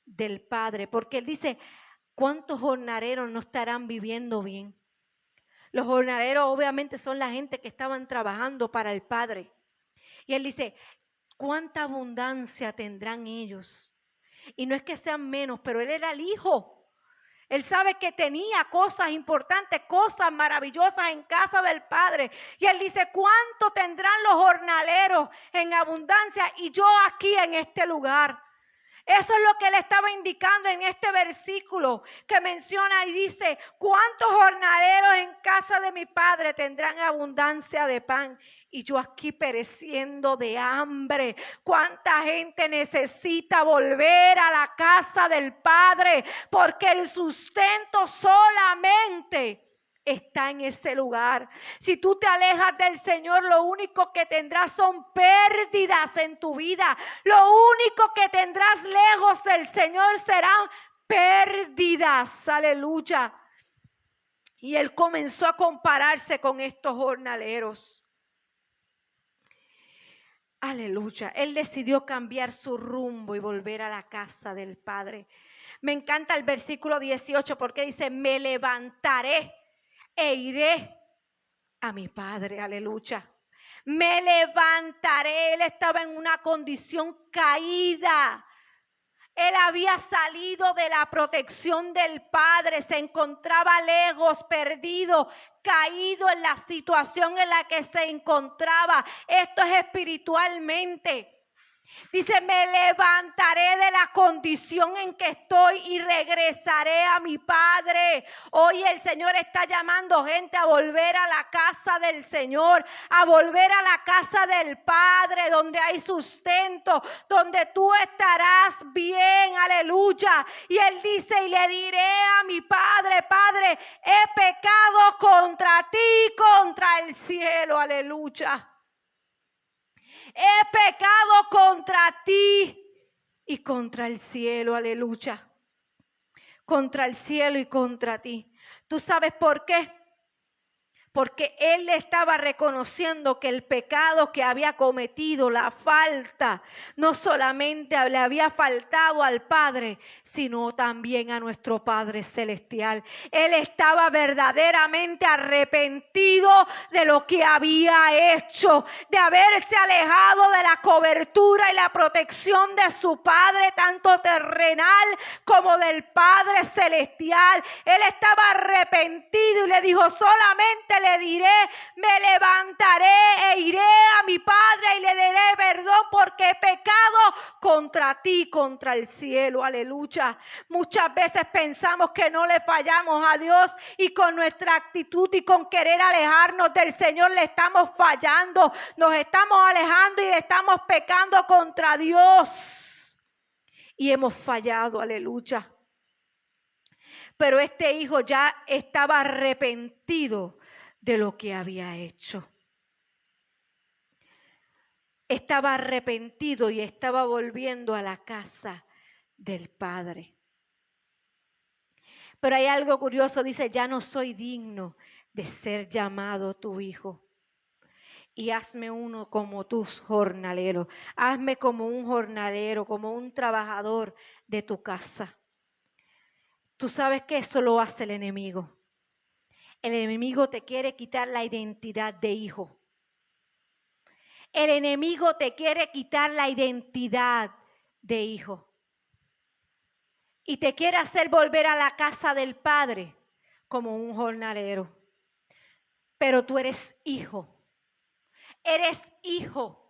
del Padre, porque él dice, ¿cuántos jornaleros no estarán viviendo bien? Los jornaleros obviamente son la gente que estaban trabajando para el Padre. Y él dice, ¿cuánta abundancia tendrán ellos? Y no es que sean menos, pero él era el hijo. Él sabe que tenía cosas importantes, cosas maravillosas en casa del Padre. Y él dice, ¿cuánto tendrán los jornaleros en abundancia y yo aquí en este lugar? Eso es lo que él estaba indicando en este versículo que menciona y dice, ¿cuántos jornaleros en casa de mi Padre tendrán abundancia de pan? Y yo aquí pereciendo de hambre. ¿Cuánta gente necesita volver a la casa del Padre? Porque el sustento solamente está en ese lugar. Si tú te alejas del Señor, lo único que tendrás son pérdidas en tu vida. Lo único que tendrás lejos del Señor serán pérdidas. Aleluya. Y él comenzó a compararse con estos jornaleros. Aleluya. Él decidió cambiar su rumbo y volver a la casa del Padre. Me encanta el versículo 18 porque dice, me levantaré e iré a mi Padre, aleluya. Me levantaré. Él estaba en una condición caída. Él había salido de la protección del Padre, se encontraba lejos, perdido, caído en la situación en la que se encontraba. Esto es espiritualmente. Dice, me levantaré de la condición en que estoy y regresaré a mi Padre. Hoy el Señor está llamando gente a volver a la casa del Señor, a volver a la casa del Padre, donde hay sustento, donde tú estarás bien, aleluya. Y Él dice, y le diré a mi Padre, Padre, he pecado contra ti, contra el cielo, aleluya. He pecado contra ti y contra el cielo, aleluya. Contra el cielo y contra ti. ¿Tú sabes por qué? Porque él estaba reconociendo que el pecado que había cometido, la falta, no solamente le había faltado al Padre, sino también a nuestro Padre Celestial. Él estaba verdaderamente arrepentido de lo que había hecho, de haberse alejado de la cobertura y la protección de su Padre, tanto terrenal como del Padre Celestial. Él estaba arrepentido y le dijo, solamente le diré, me levantaré e iré a mi Padre y le daré perdón porque he pecado contra ti, contra el cielo, aleluya. Muchas veces pensamos que no le fallamos a Dios y con nuestra actitud y con querer alejarnos del Señor le estamos fallando, nos estamos alejando y le estamos pecando contra Dios y hemos fallado, aleluya. Pero este hijo ya estaba arrepentido de lo que había hecho. Estaba arrepentido y estaba volviendo a la casa del Padre. Pero hay algo curioso, dice, ya no soy digno de ser llamado tu hijo. Y hazme uno como tus jornaleros. Hazme como un jornalero, como un trabajador de tu casa. Tú sabes que eso lo hace el enemigo. El enemigo te quiere quitar la identidad de hijo. El enemigo te quiere quitar la identidad de hijo. Y te quiere hacer volver a la casa del Padre como un jornalero. Pero tú eres hijo. Eres hijo.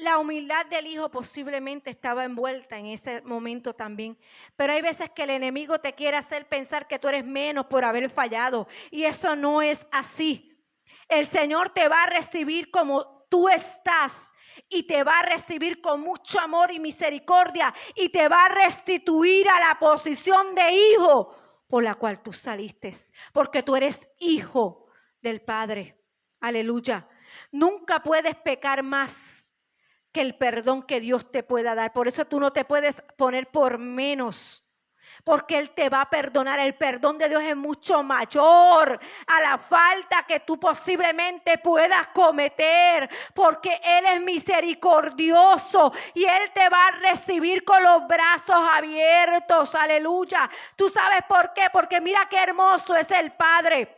La humildad del hijo posiblemente estaba envuelta en ese momento también. Pero hay veces que el enemigo te quiere hacer pensar que tú eres menos por haber fallado. Y eso no es así. El Señor te va a recibir como tú estás. y te va a recibir con mucho amor y misericordia y te va a restituir a la posición de hijo por la cual tú saliste, porque tú eres hijo del Padre. Aleluya. Nunca puedes pecar más que el perdón que Dios te pueda dar. Por eso tú no te puedes poner por menos, porque Él te va a perdonar. El perdón de Dios es mucho mayor a la falta que tú posiblemente puedas cometer, porque Él es misericordioso y Él te va a recibir con los brazos abiertos. Aleluya. ¿Tú sabes por qué? Porque mira qué hermoso es el Padre.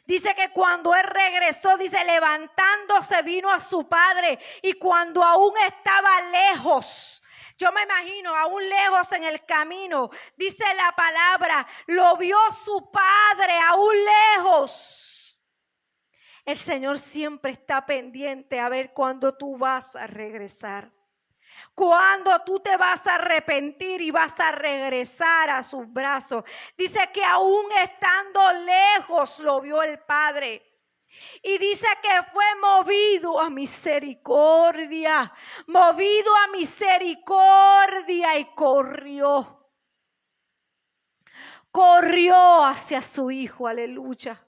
Dice que cuando Él regresó, dice, levantándose vino a su padre, y cuando aún estaba lejos, yo me imagino aún lejos en el camino, dice la palabra, lo vio su padre aún lejos. El Señor siempre está pendiente a ver cuándo tú vas a regresar. Cuando tú te vas a arrepentir y vas a regresar a sus brazos. Dice que aún estando lejos lo vio el Padre. Y dice que fue movido a misericordia. Movido a misericordia y corrió. Corrió hacia su hijo, aleluya.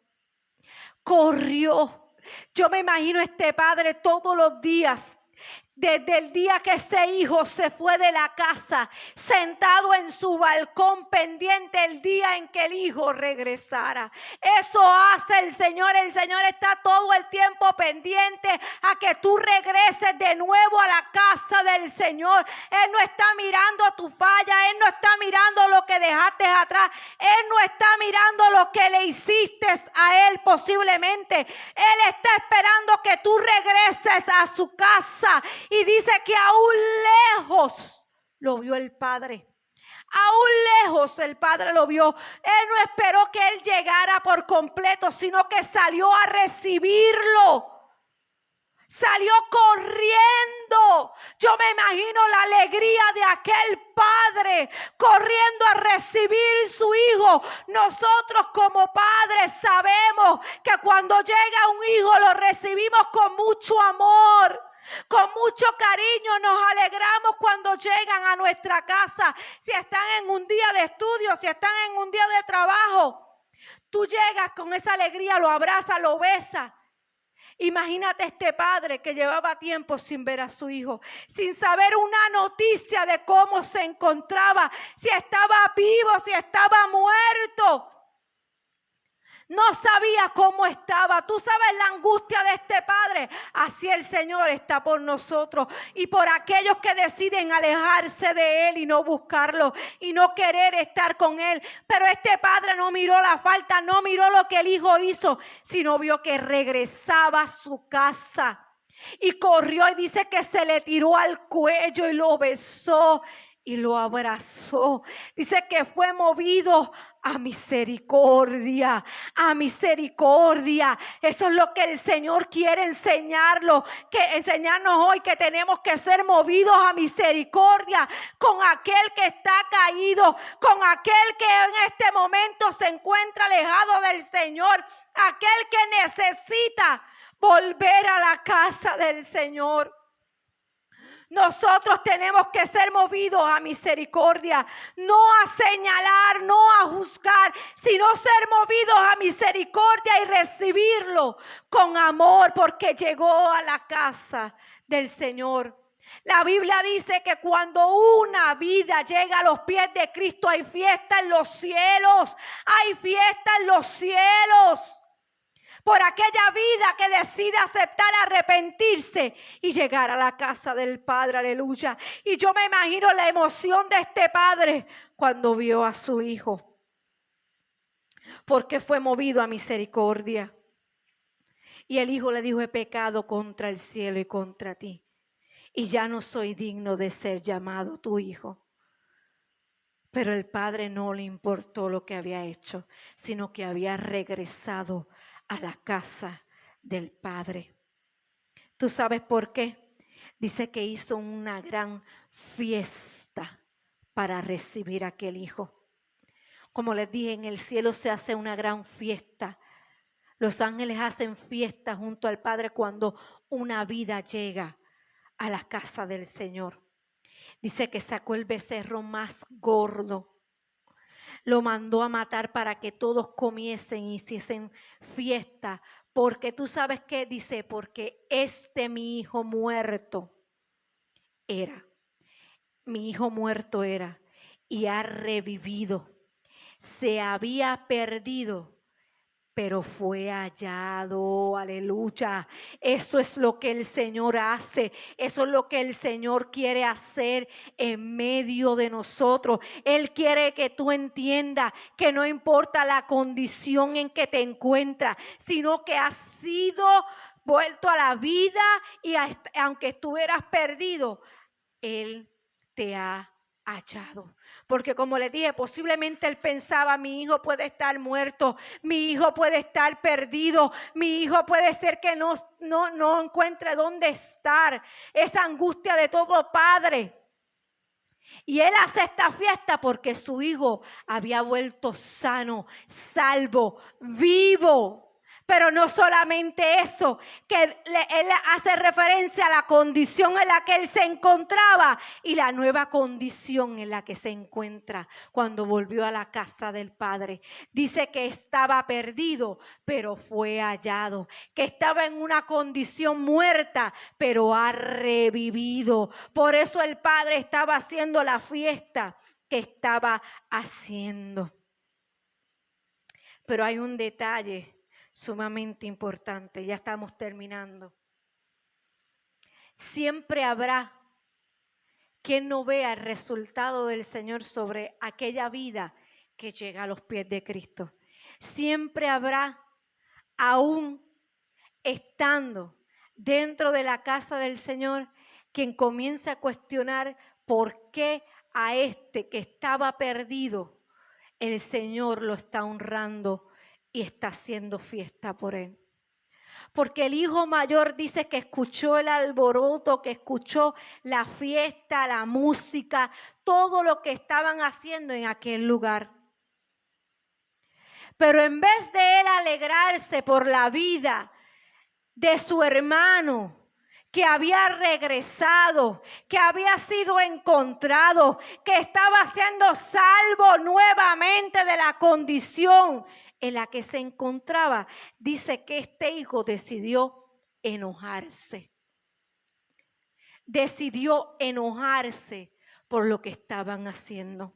Corrió. Yo me imagino a este padre todos los días. Desde el día que ese hijo se fue de la casa, sentado en su balcón pendiente el día en que el hijo regresara. Eso hace el Señor. El Señor está todo el tiempo pendiente a que tú regreses de nuevo a la casa del Señor. Él no está mirando tu falla, Él no está mirando lo que dejaste atrás, Él no está mirando lo que le hiciste a Él posiblemente. Él está esperando que tú regreses a su casa. Y dice que aún lejos lo vio el Padre. Aún lejos el Padre lo vio. Él no esperó que Él llegara por completo, sino que salió a recibirlo. Salió corriendo. Yo me imagino la alegría de aquel padre corriendo a recibir su hijo. Nosotros como padres sabemos que cuando llega un hijo lo recibimos con mucho amor. Con mucho cariño nos alegramos cuando llegan a nuestra casa. Si están en un día de estudio, si están en un día de trabajo, tú llegas con esa alegría, lo abrazas, lo besas. Imagínate este padre que llevaba tiempo sin ver a su hijo, sin saber una noticia de cómo se encontraba, si estaba vivo, si estaba muerto. No sabía cómo estaba. Tú sabes la angustia de este padre. Así el Señor está por nosotros y por aquellos que deciden alejarse de Él y no buscarlo y no querer estar con Él. Pero este padre no miró la falta, no miró lo que el hijo hizo, sino vio que regresaba a su casa y corrió y dice que se le tiró al cuello y lo besó y lo abrazó. Dice que fue movido a misericordia, a misericordia. Eso es lo que el Señor quiere enseñarnos hoy, que tenemos que ser movidos a misericordia con aquel que está caído, con aquel que en este momento se encuentra alejado del Señor, aquel que necesita volver a la casa del Señor. Nosotros tenemos que ser movidos a misericordia, no a señalar, no a juzgar, sino ser movidos a misericordia y recibirlo con amor, porque llegó a la casa del Señor. La Biblia dice que cuando una vida llega a los pies de Cristo, hay fiesta en los cielos, hay fiesta en los cielos. Por aquella vida que decide aceptar, arrepentirse y llegar a la casa del Padre, aleluya. Y yo me imagino la emoción de este padre cuando vio a su hijo, porque fue movido a misericordia. Y el hijo le dijo: he pecado contra el cielo y contra ti, y ya no soy digno de ser llamado tu hijo. Pero el padre no le importó lo que había hecho, sino que había regresado a la casa del Padre. ¿Tú sabes por qué? Dice que hizo una gran fiesta para recibir a aquel hijo. Como les dije, en el cielo se hace una gran fiesta. Los ángeles hacen fiesta junto al Padre cuando una vida llega a la casa del Señor. Dice que sacó el becerro más gordo, lo mandó a matar para que todos comiesen y hiciesen fiesta, porque tú sabes qué dice, porque mi hijo muerto era, mi hijo muerto era y ha revivido, se había perdido, pero fue hallado, aleluya. Eso es lo que el Señor hace, eso es lo que el Señor quiere hacer en medio de nosotros. Él quiere que tú entiendas que no importa la condición en que te encuentras, sino que has sido vuelto a la vida y aunque estuvieras perdido, Él te ha hallado. Porque como le dije, posiblemente él pensaba, mi hijo puede estar muerto, mi hijo puede estar perdido, mi hijo puede ser que no encuentre dónde estar. Esa angustia de todo padre. Y él hace esta fiesta porque su hijo había vuelto sano, salvo, vivo. Pero no solamente eso, que él hace referencia a la condición en la que él se encontraba y la nueva condición en la que se encuentra cuando volvió a la casa del Padre. Dice que estaba perdido, pero fue hallado, que estaba en una condición muerta, pero ha revivido. Por eso el Padre estaba haciendo la fiesta que estaba haciendo. Pero hay un detalle sumamente importante, ya estamos terminando. Siempre habrá quien no vea el resultado del Señor sobre aquella vida que llega a los pies de Cristo. Siempre habrá, aún estando dentro de la casa del Señor, quien comienza a cuestionar por qué a este que estaba perdido, el Señor lo está honrando y está haciendo fiesta por él. Porque el hijo mayor dice que escuchó el alboroto, que escuchó la fiesta, la música, todo lo que estaban haciendo en aquel lugar. Pero en vez de él alegrarse por la vida de su hermano, que había regresado, que había sido encontrado, que estaba siendo salvo nuevamente de la condición en la que se encontraba, dice que este hijo decidió enojarse. Decidió enojarse por lo que estaban haciendo.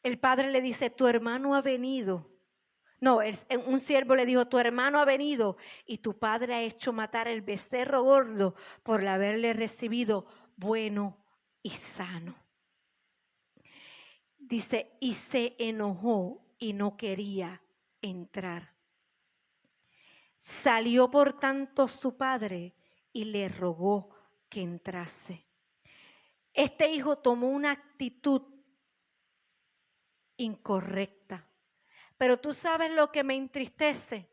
El padre le dice, tu hermano ha venido. No, un siervo le dijo, tu hermano ha venido y tu padre ha hecho matar el becerro gordo por haberle recibido bueno y sano. Dice, y se enojó y no quería entrar. Salió por tanto su padre y le rogó que entrase. Este hijo tomó una actitud incorrecta. Pero tú sabes lo que me entristece.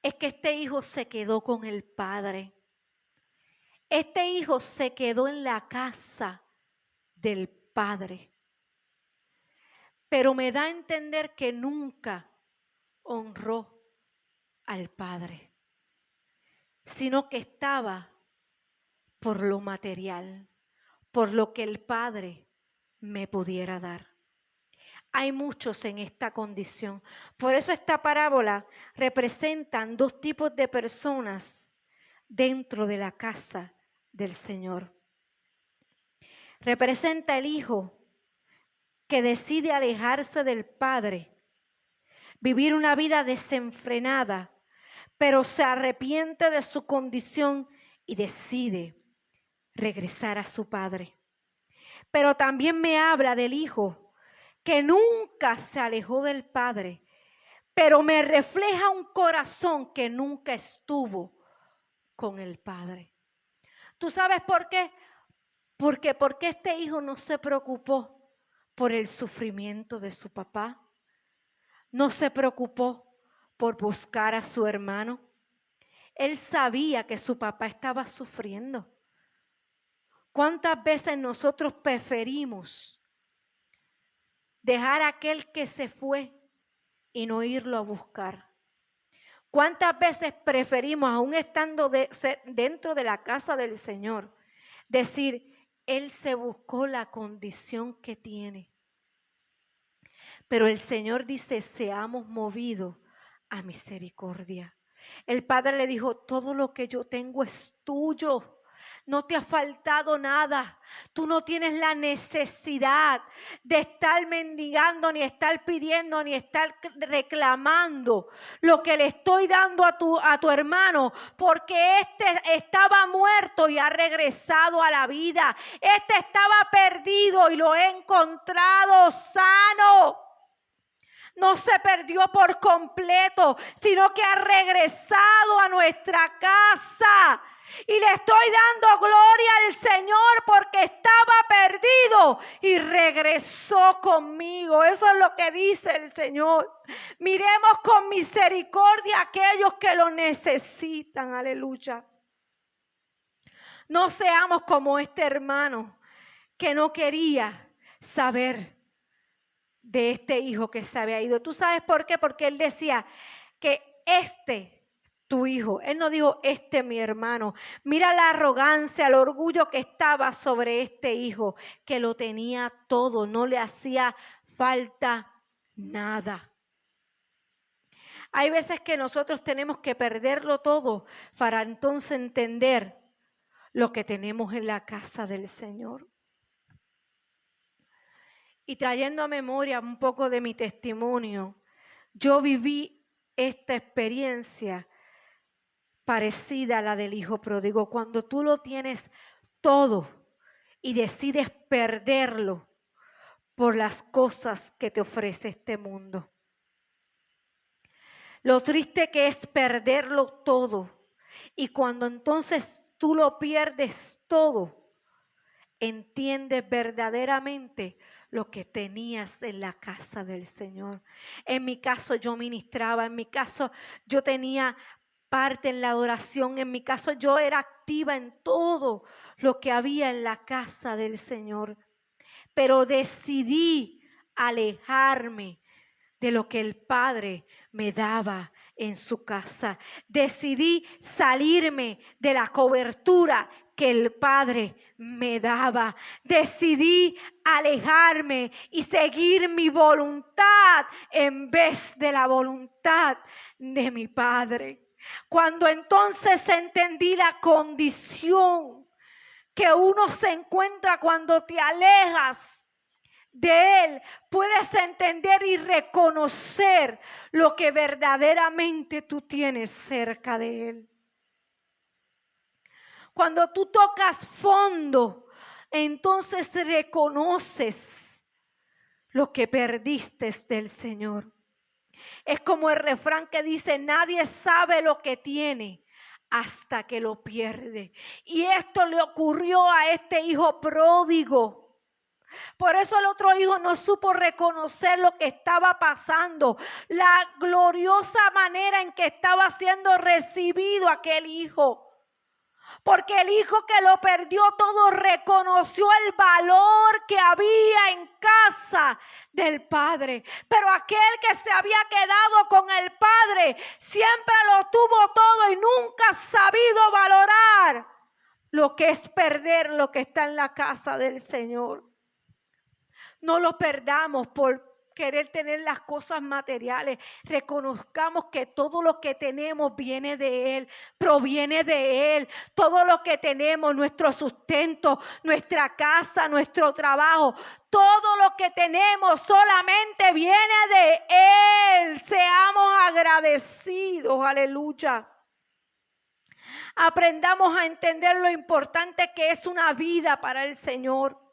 Es que este hijo se quedó con el padre. Este hijo se quedó en la casa del padre. Pero me da a entender que nunca honró al padre, sino que estaba por lo material, por lo que el padre me pudiera dar. Hay muchos en esta condición. Por eso esta parábola representan dos tipos de personas dentro de la casa del Señor. Representa el hijo que decide alejarse del padre, vivir una vida desenfrenada, pero se arrepiente de su condición y decide regresar a su padre. Pero también me habla del hijo que nunca se alejó del padre, pero me refleja un corazón que nunca estuvo con el padre. ¿Tú sabes por qué? Porque este hijo no se preocupó por el sufrimiento de su papá. No se preocupó por buscar a su hermano. Él sabía que su papá estaba sufriendo. ¿Cuántas veces nosotros preferimos dejar a aquel que se fue y no irlo a buscar? ¿Cuántas veces preferimos, aún estando dentro de la casa del Señor, decir, Él se buscó la condición que tiene? Pero el Señor dice, seamos movidos a misericordia. El Padre le dijo, todo lo que yo tengo es tuyo. No te ha faltado nada. Tú no tienes la necesidad de estar mendigando, ni estar pidiendo, ni estar reclamando lo que le estoy dando a tu hermano, porque este estaba muerto y ha regresado a la vida. Este estaba perdido y lo he encontrado sano. No se perdió por completo, sino que ha regresado a nuestra casa. Y le estoy dando gloria al Señor porque estaba perdido y regresó conmigo. Eso es lo que dice el Señor. Miremos con misericordia a aquellos que lo necesitan. Aleluya. No seamos como este hermano que no quería saber de este hijo que se había ido. ¿Tú sabes por qué? Porque él decía que tu hijo, él no dijo mi hermano. Mira la arrogancia, el orgullo que estaba sobre este hijo, que lo tenía todo, no le hacía falta nada. Hay veces que nosotros tenemos que perderlo todo para entonces entender lo que tenemos en la casa del Señor. Y trayendo a memoria un poco de mi testimonio, yo viví esta experiencia parecida a la del hijo pródigo. Cuando tú lo tienes todo y decides perderlo por las cosas que te ofrece este mundo. Lo triste que es perderlo todo. Y cuando entonces tú lo pierdes todo, entiendes verdaderamente lo que tenías en la casa del Señor. En mi caso yo ministraba, en mi caso yo tenía parte en la adoración, en mi caso yo era activa en todo lo que había en la casa del Señor. Pero decidí alejarme de lo que el Padre me daba en su casa. Decidí salirme de la cobertura que el Padre me daba. Decidí alejarme y seguir mi voluntad en vez de la voluntad de mi Padre. Cuando entonces entendí la condición que uno se encuentra cuando te alejas de Él, puedes entender y reconocer lo que verdaderamente tú tienes cerca de Él. Cuando tú tocas fondo, entonces reconoces lo que perdiste del Señor. Es como el refrán que dice, nadie sabe lo que tiene hasta que lo pierde. Y esto le ocurrió a este hijo pródigo. Por eso el otro hijo no supo reconocer lo que estaba pasando, la gloriosa manera en que estaba siendo recibido aquel hijo. Porque el hijo que lo perdió todo reconoció el valor que había en casa del Padre. Pero aquel que se había quedado con el Padre siempre lo tuvo todo y nunca ha sabido valorar lo que es perder lo que está en la casa del Señor. No lo perdamos por querer tener las cosas materiales. Reconozcamos que todo lo que tenemos viene de Él, proviene de Él. Todo lo que tenemos, nuestro sustento, nuestra casa, nuestro trabajo, todo lo que tenemos solamente viene de Él. Seamos agradecidos, aleluya. Aprendamos a entender lo importante que es una vida para el Señor.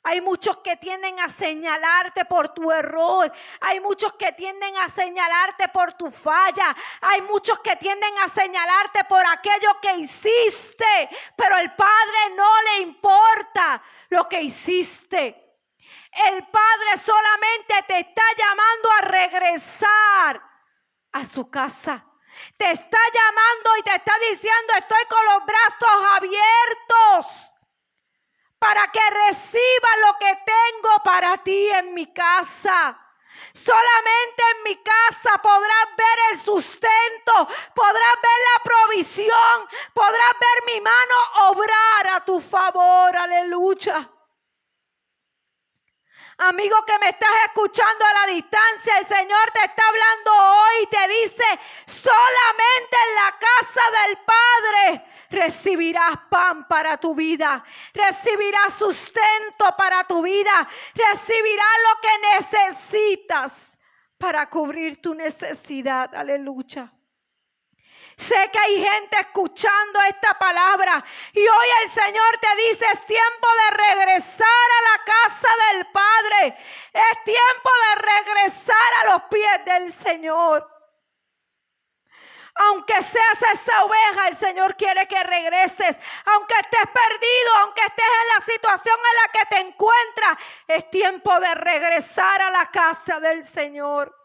Hay muchos que tienden a señalarte por tu error. Hay muchos que tienden a señalarte por tu falla. Hay muchos que tienden a señalarte por aquello que hiciste. Pero al Padre no le importa lo que hiciste. El Padre solamente te está llamando a regresar a su casa. Te está llamando y te está diciendo, estoy con los brazos abiertos para que reciba lo que tengo para ti en mi casa. Solamente en mi casa podrás ver el sustento, podrás ver la provisión, podrás ver mi mano obrar a tu favor. Aleluya. Amigo que me estás escuchando a la distancia, el Señor te está hablando hoy y te dice, solamente en la casa del Padre recibirás pan para tu vida, recibirás sustento para tu vida, recibirás lo que necesitas para cubrir tu necesidad. Aleluya. Sé que hay gente escuchando esta palabra y hoy el Señor te dice, es tiempo de regresar a la casa del Padre. Es tiempo de regresar a los pies del Señor. Aunque seas esa oveja, el Señor quiere que regreses. Aunque estés perdido, aunque estés en la situación en la que te encuentras, es tiempo de regresar a la casa del Señor.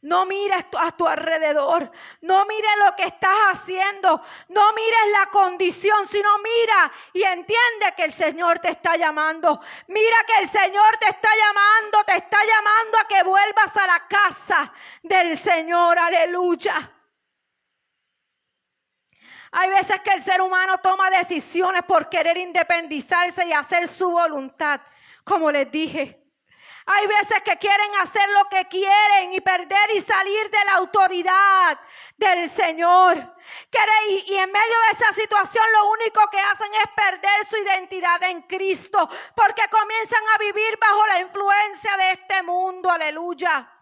No mires a tu alrededor, no mires lo que estás haciendo, no mires la condición, sino mira y entiende que el Señor te está llamando. Mira que el Señor te está llamando a que vuelvas a la casa del Señor. Aleluya. Hay veces que el ser humano toma decisiones por querer independizarse y hacer su voluntad, como les dije. Hay veces que quieren hacer lo que quieren y perder y salir de la autoridad del Señor. Y en medio de esa situación lo único que hacen es perder su identidad en Cristo, porque comienzan a vivir bajo la influencia de este mundo. Aleluya.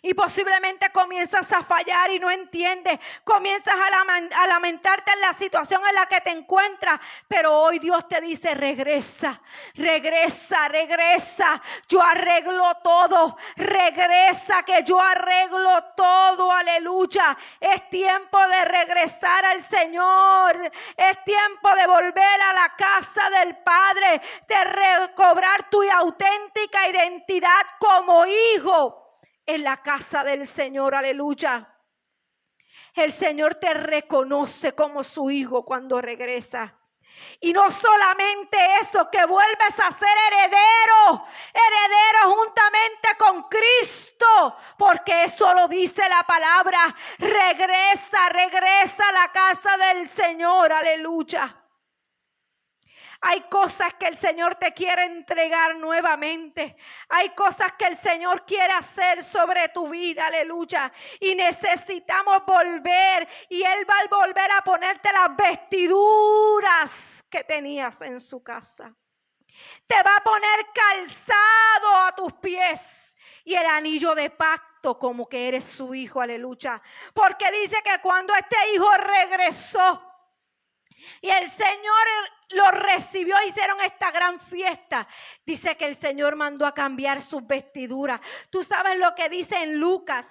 Y posiblemente comienzas a fallar y no entiendes. Comienzas a lamentarte en la situación en la que te encuentras. Pero hoy Dios te dice, regresa, regresa, regresa. Yo arreglo todo. Regresa que yo arreglo todo. Aleluya. Es tiempo de regresar al Señor. Es tiempo de volver a la casa del Padre. De recobrar tu auténtica identidad como hijo en la casa del Señor. Aleluya. El Señor te reconoce como su hijo cuando regresa. Y no solamente eso, que vuelves a ser heredero juntamente con Cristo, porque eso lo dice la palabra. Regresa a la casa del Señor. Aleluya. Hay cosas que el Señor te quiere entregar nuevamente. Hay cosas que el Señor quiere hacer sobre tu vida. Aleluya. Y necesitamos volver. Y Él va a volver a ponerte las vestiduras que tenías en su casa. Te va a poner calzado a tus pies. Y el anillo de pacto como que eres su hijo. Aleluya. Porque dice que cuando este hijo regresó y el Señor lo recibió, hicieron esta gran fiesta. Dice que el Señor mandó a cambiar sus vestiduras. Tú sabes lo que dice en Lucas.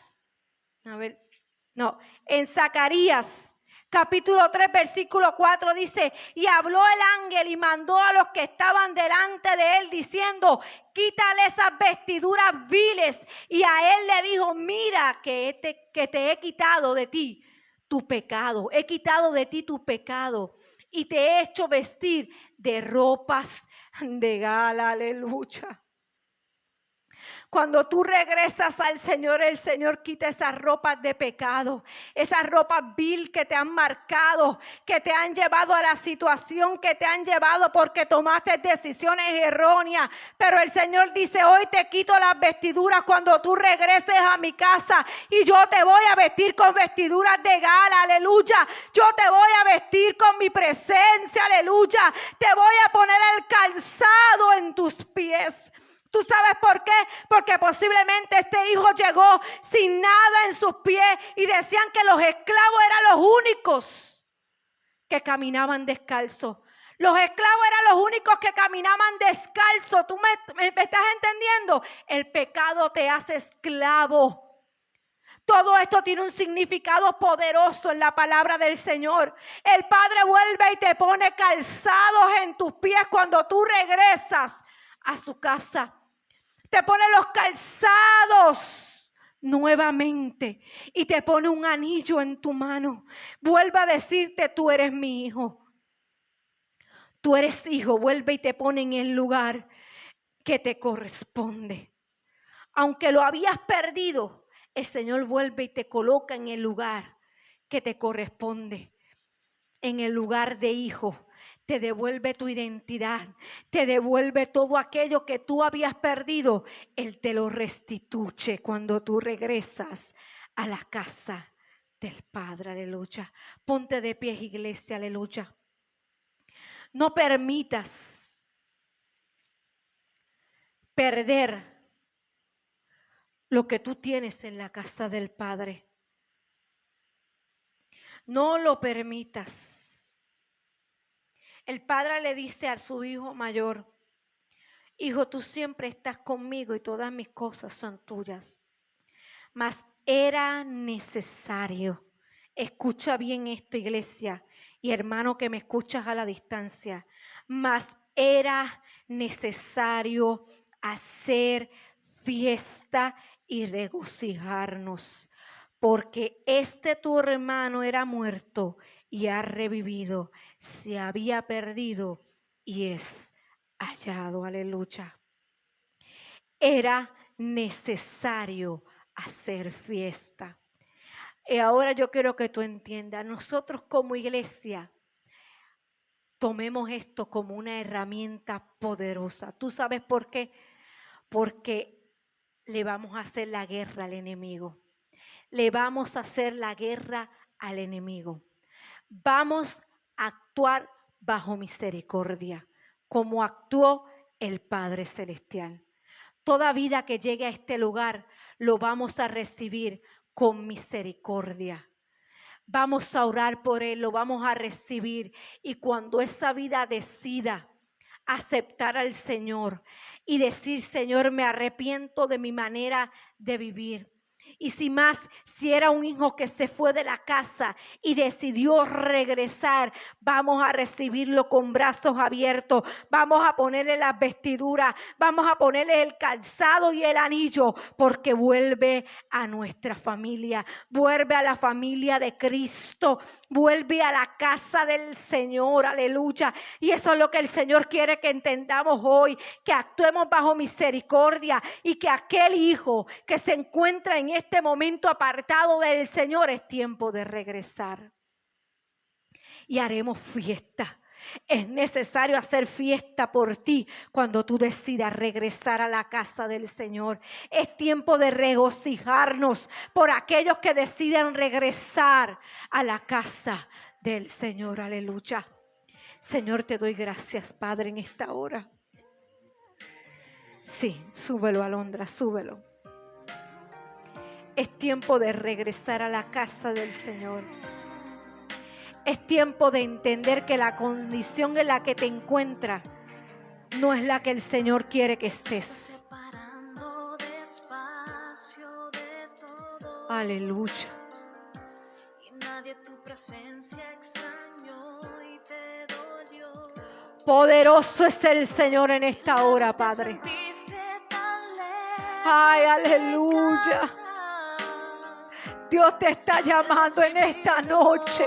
En Zacarías, capítulo 3, versículo 4 dice, y habló el ángel y mandó a los que estaban delante de él diciendo, quítale esas vestiduras viles. Y a él le dijo, mira que te he quitado de ti tu pecado. He quitado de ti tu pecado. Y te he hecho vestir de ropas de gala. Aleluya. Cuando tú regresas al Señor, el Señor quita esas ropas de pecado, esas ropas vil que te han marcado, que te han llevado a la situación que te han llevado porque tomaste decisiones erróneas. Pero el Señor dice, hoy te quito las vestiduras cuando tú regreses a mi casa y yo te voy a vestir con vestiduras de gala. Aleluya. Yo te voy a vestir con mi presencia. Aleluya. Te voy a poner el calzado en tus pies. ¿Tú sabes por qué? Porque posiblemente este hijo llegó sin nada en sus pies y decían que los esclavos eran los únicos que caminaban descalzos. Los esclavos eran los únicos que caminaban descalzos. ¿Tú me estás entendiendo? El pecado te hace esclavo. Todo esto tiene un significado poderoso en la palabra del Señor. El Padre vuelve y te pone calzados en tus pies cuando tú regresas a su casa. Te pone los calzados nuevamente y te pone un anillo en tu mano. Vuelve a decirte, tú eres mi hijo. Tú eres hijo, vuelve y te pone en el lugar. que te corresponde. Aunque lo habías perdido, el Señor vuelve y te coloca en el lugar que te corresponde, en el lugar de hijo. Te devuelve tu identidad, te devuelve todo aquello que tú habías perdido. Él te lo restituye cuando tú regresas a la casa del Padre, aleluya. Ponte de pie, iglesia, aleluya. No permitas perder lo que tú tienes en la casa del Padre. No lo permitas. El padre le dice a su hijo mayor: hijo, tú siempre estás conmigo y todas mis cosas son tuyas. Mas era necesario, escucha bien esto, iglesia, y hermano que me escuchas a la distancia, mas era necesario hacer fiesta y regocijarnos, porque tu hermano era muerto y ha revivido, se había perdido y es hallado. Aleluya. Era necesario hacer fiesta. Y ahora yo quiero que tú entiendas, nosotros como iglesia tomemos esto como una herramienta poderosa. ¿Tú sabes por qué? Porque le vamos a hacer la guerra al enemigo. Le vamos a hacer la guerra al enemigo. Vamos a actuar bajo misericordia, como actuó el Padre Celestial. Toda vida que llegue a este lugar lo vamos a recibir con misericordia. Vamos a orar por él, lo vamos a recibir. Y cuando esa vida decida aceptar al Señor y decir: Señor, me arrepiento de mi manera de vivir. Y si era un hijo que se fue de la casa y decidió regresar, vamos a recibirlo con brazos abiertos, vamos a ponerle las vestiduras, vamos a ponerle el calzado y el anillo, porque vuelve a nuestra familia, vuelve a la familia de Cristo, vuelve a la casa del Señor, aleluya. Y eso es lo que el Señor quiere que entendamos hoy, que actuemos bajo misericordia y que aquel hijo que se encuentra en este momento apartado del Señor, es tiempo de regresar. Y haremos fiesta. Es necesario hacer fiesta por ti cuando tú decidas regresar a la casa del Señor. Es tiempo de regocijarnos por aquellos que deciden regresar a la casa del Señor. Aleluya. Señor, te doy gracias, Padre, en esta hora. Sí, súbelo, Alondra, súbelo. Es tiempo de regresar a la casa del Señor. Es tiempo de entender que la condición en la que te encuentras no es la que el Señor quiere que estés. Aleluya. Poderoso es el Señor en esta hora, Padre. Ay, aleluya. Dios te está llamando en esta noche.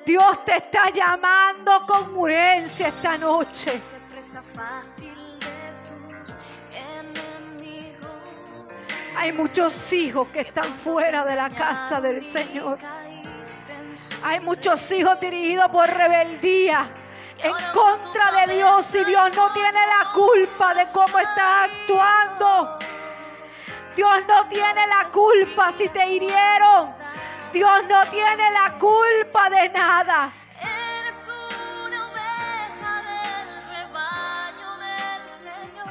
Dios te está llamando con urgencia esta noche. Hay muchos hijos que están fuera de la casa del Señor. Hay muchos hijos dirigidos por rebeldía en contra de Dios, y Dios no tiene la culpa de cómo estás actuando. Dios no tiene la culpa si te hirieron. Dios no tiene la culpa de nada. Eres una oveja del rebaño del Señor.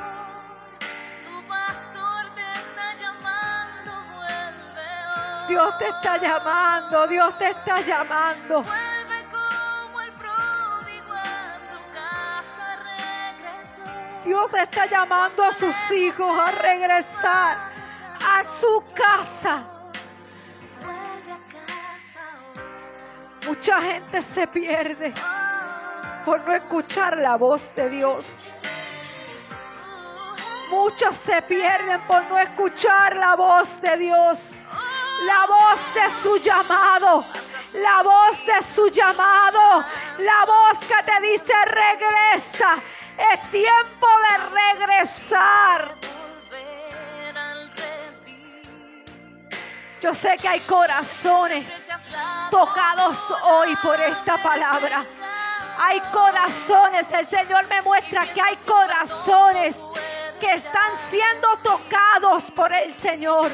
Tu pastor te está llamando, vuelve hoy. Dios te está llamando, Dios te está llamando. Vuelve como el pródigo a su casa regresó. Dios está llamando a sus hijos a regresar a su casa. Mucha gente se pierde por no escuchar la voz de Dios. Muchos se pierden por no escuchar la voz de Dios. La voz de su llamado. La voz de su llamado. La voz que te dice regresa. Es tiempo de regresar. Yo sé que hay corazones tocados hoy por esta palabra. Hay corazones, el Señor me muestra que hay corazones que están siendo tocados por el Señor,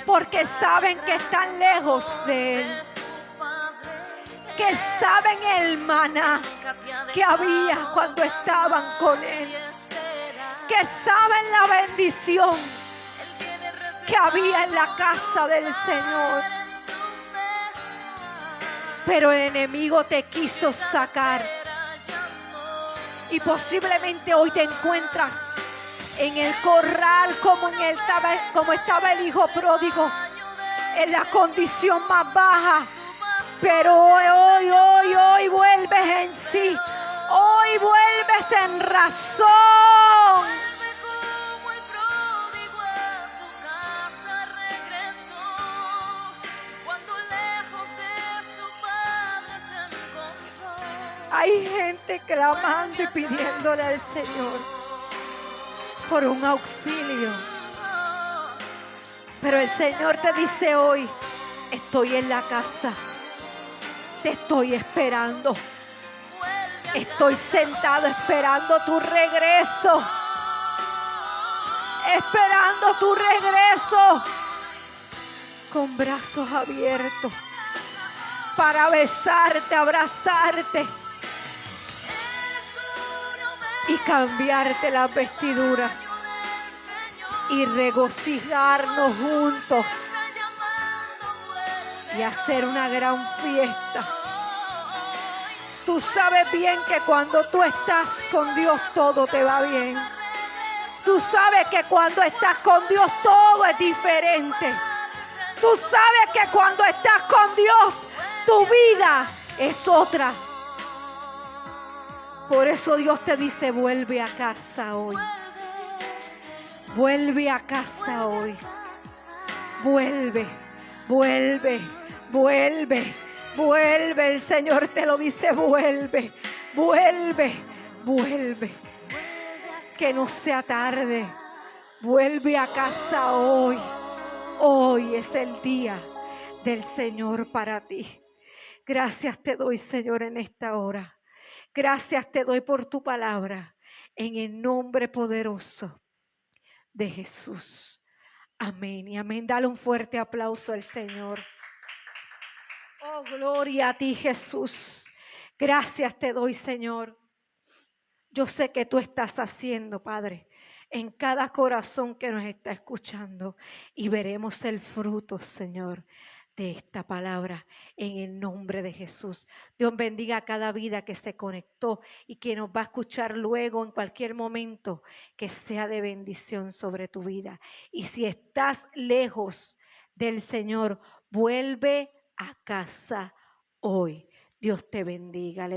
porque saben que están lejos de Él, que saben el maná que había cuando estaban con Él, que saben la bendición que había en la casa del Señor. Pero el enemigo te quiso sacar. Y posiblemente hoy te encuentras en el corral como estaba el hijo pródigo, en la condición más baja. Pero hoy vuelves en sí. Hoy vuelves en razón. Hay gente clamando y pidiéndole al Señor por un auxilio. Pero el Señor te dice hoy, estoy en la casa, te estoy esperando. Estoy sentado esperando tu regreso. Esperando tu regreso. Con brazos abiertos. Para besarte, abrazarte. Y cambiarte las vestiduras. Y regocijarnos juntos. Y hacer una gran fiesta. Tú sabes bien que cuando tú estás con Dios todo te va bien. Tú sabes que cuando estás con Dios todo es diferente. Tú sabes que cuando estás con Dios tu vida es otra. Por eso Dios te dice, vuelve a casa hoy. Vuelve a casa hoy. Vuelve, vuelve, vuelve. Vuelve, el Señor te lo dice, vuelve, vuelve, vuelve. Que no sea tarde. Vuelve a casa hoy. Hoy es el día del Señor para ti. Gracias te doy, Señor, en esta hora. Gracias te doy por tu palabra. En el nombre poderoso de Jesús. Amén y amén. Dale un fuerte aplauso al Señor. Oh, gloria a ti, Jesús. Gracias te doy, Señor. Yo sé que tú estás haciendo, Padre, en cada corazón que nos está escuchando. Y veremos el fruto, Señor, de esta palabra en el nombre de Jesús. Dios bendiga a cada vida que se conectó y que nos va a escuchar luego en cualquier momento, que sea de bendición sobre tu vida. Y si estás lejos del Señor, vuelve a casa hoy. Dios te bendiga.